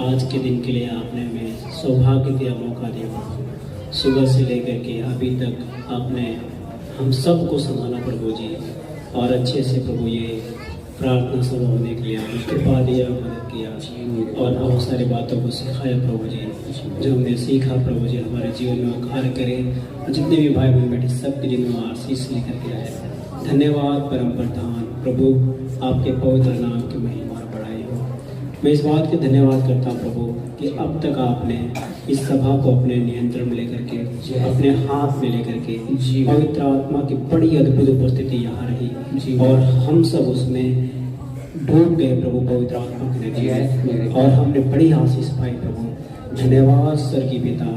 आज के दिन के लिए आपने हमें सौभाग्य दिया, मौका दिया। सुबह से लेकर के अभी तक आपने हम सबको संभाला प्रभु जी, और अच्छे से प्रभु ये प्रार्थना सभा होने के लिए आपने कृपा दिया, मदद किया, और बहुत सारी बातों को सिखाया प्रभु जी। जो हमने सीखा प्रभु जी हमारे जीवन में कार्य करें, और जितने भी भाई बहन बैठे सबके जीवन में आशीष लेकर के आए। धन्यवाद परम प्रधान प्रभु, आपके पवित्र नाम की महिमा और बड़ाई हो। मैं इस बात के धन्यवाद करता हूँ प्रभु कि अब तक आपने इस सभा को अपने नियंत्रण में लेकर के, अपने हाथ में लेकर के, पवित्र आत्मा की बड़ी अद्भुत उपस्थिति यहाँ रही, और हम सब उसमें डूब गए प्रभु पवित्र आत्मा के नतीजे, और हमने बड़ी आशीष पाई प्रभु। धन्यवाद स्वर्गीय पिता,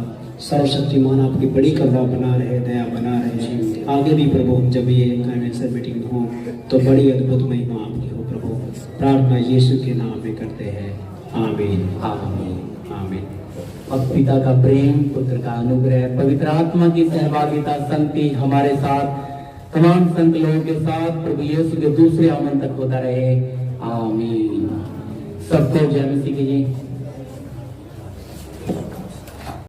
सर्वशक्तिमान आपकी बड़ी करुणा बना रहे, दया बना रहे। आगे भी प्रभु जब ये कन्वेंशन मीटिंग हो तो बड़ी अद्भुत महिमा आपकी हो प्रभु। प्रार्थना यीशु के नाम में करते हैं, आमीन आमीन आमीन। और पिता का प्रेम, पुत्र का अनुग्रह, पवित्र आत्मा की सहभागिता, संगति हमारे साथ, तमाम संत लोगों के साथ प्रभु यीशु के दूसरे आगमन तक होता रहे, आमीन। सबको जय मसीह की।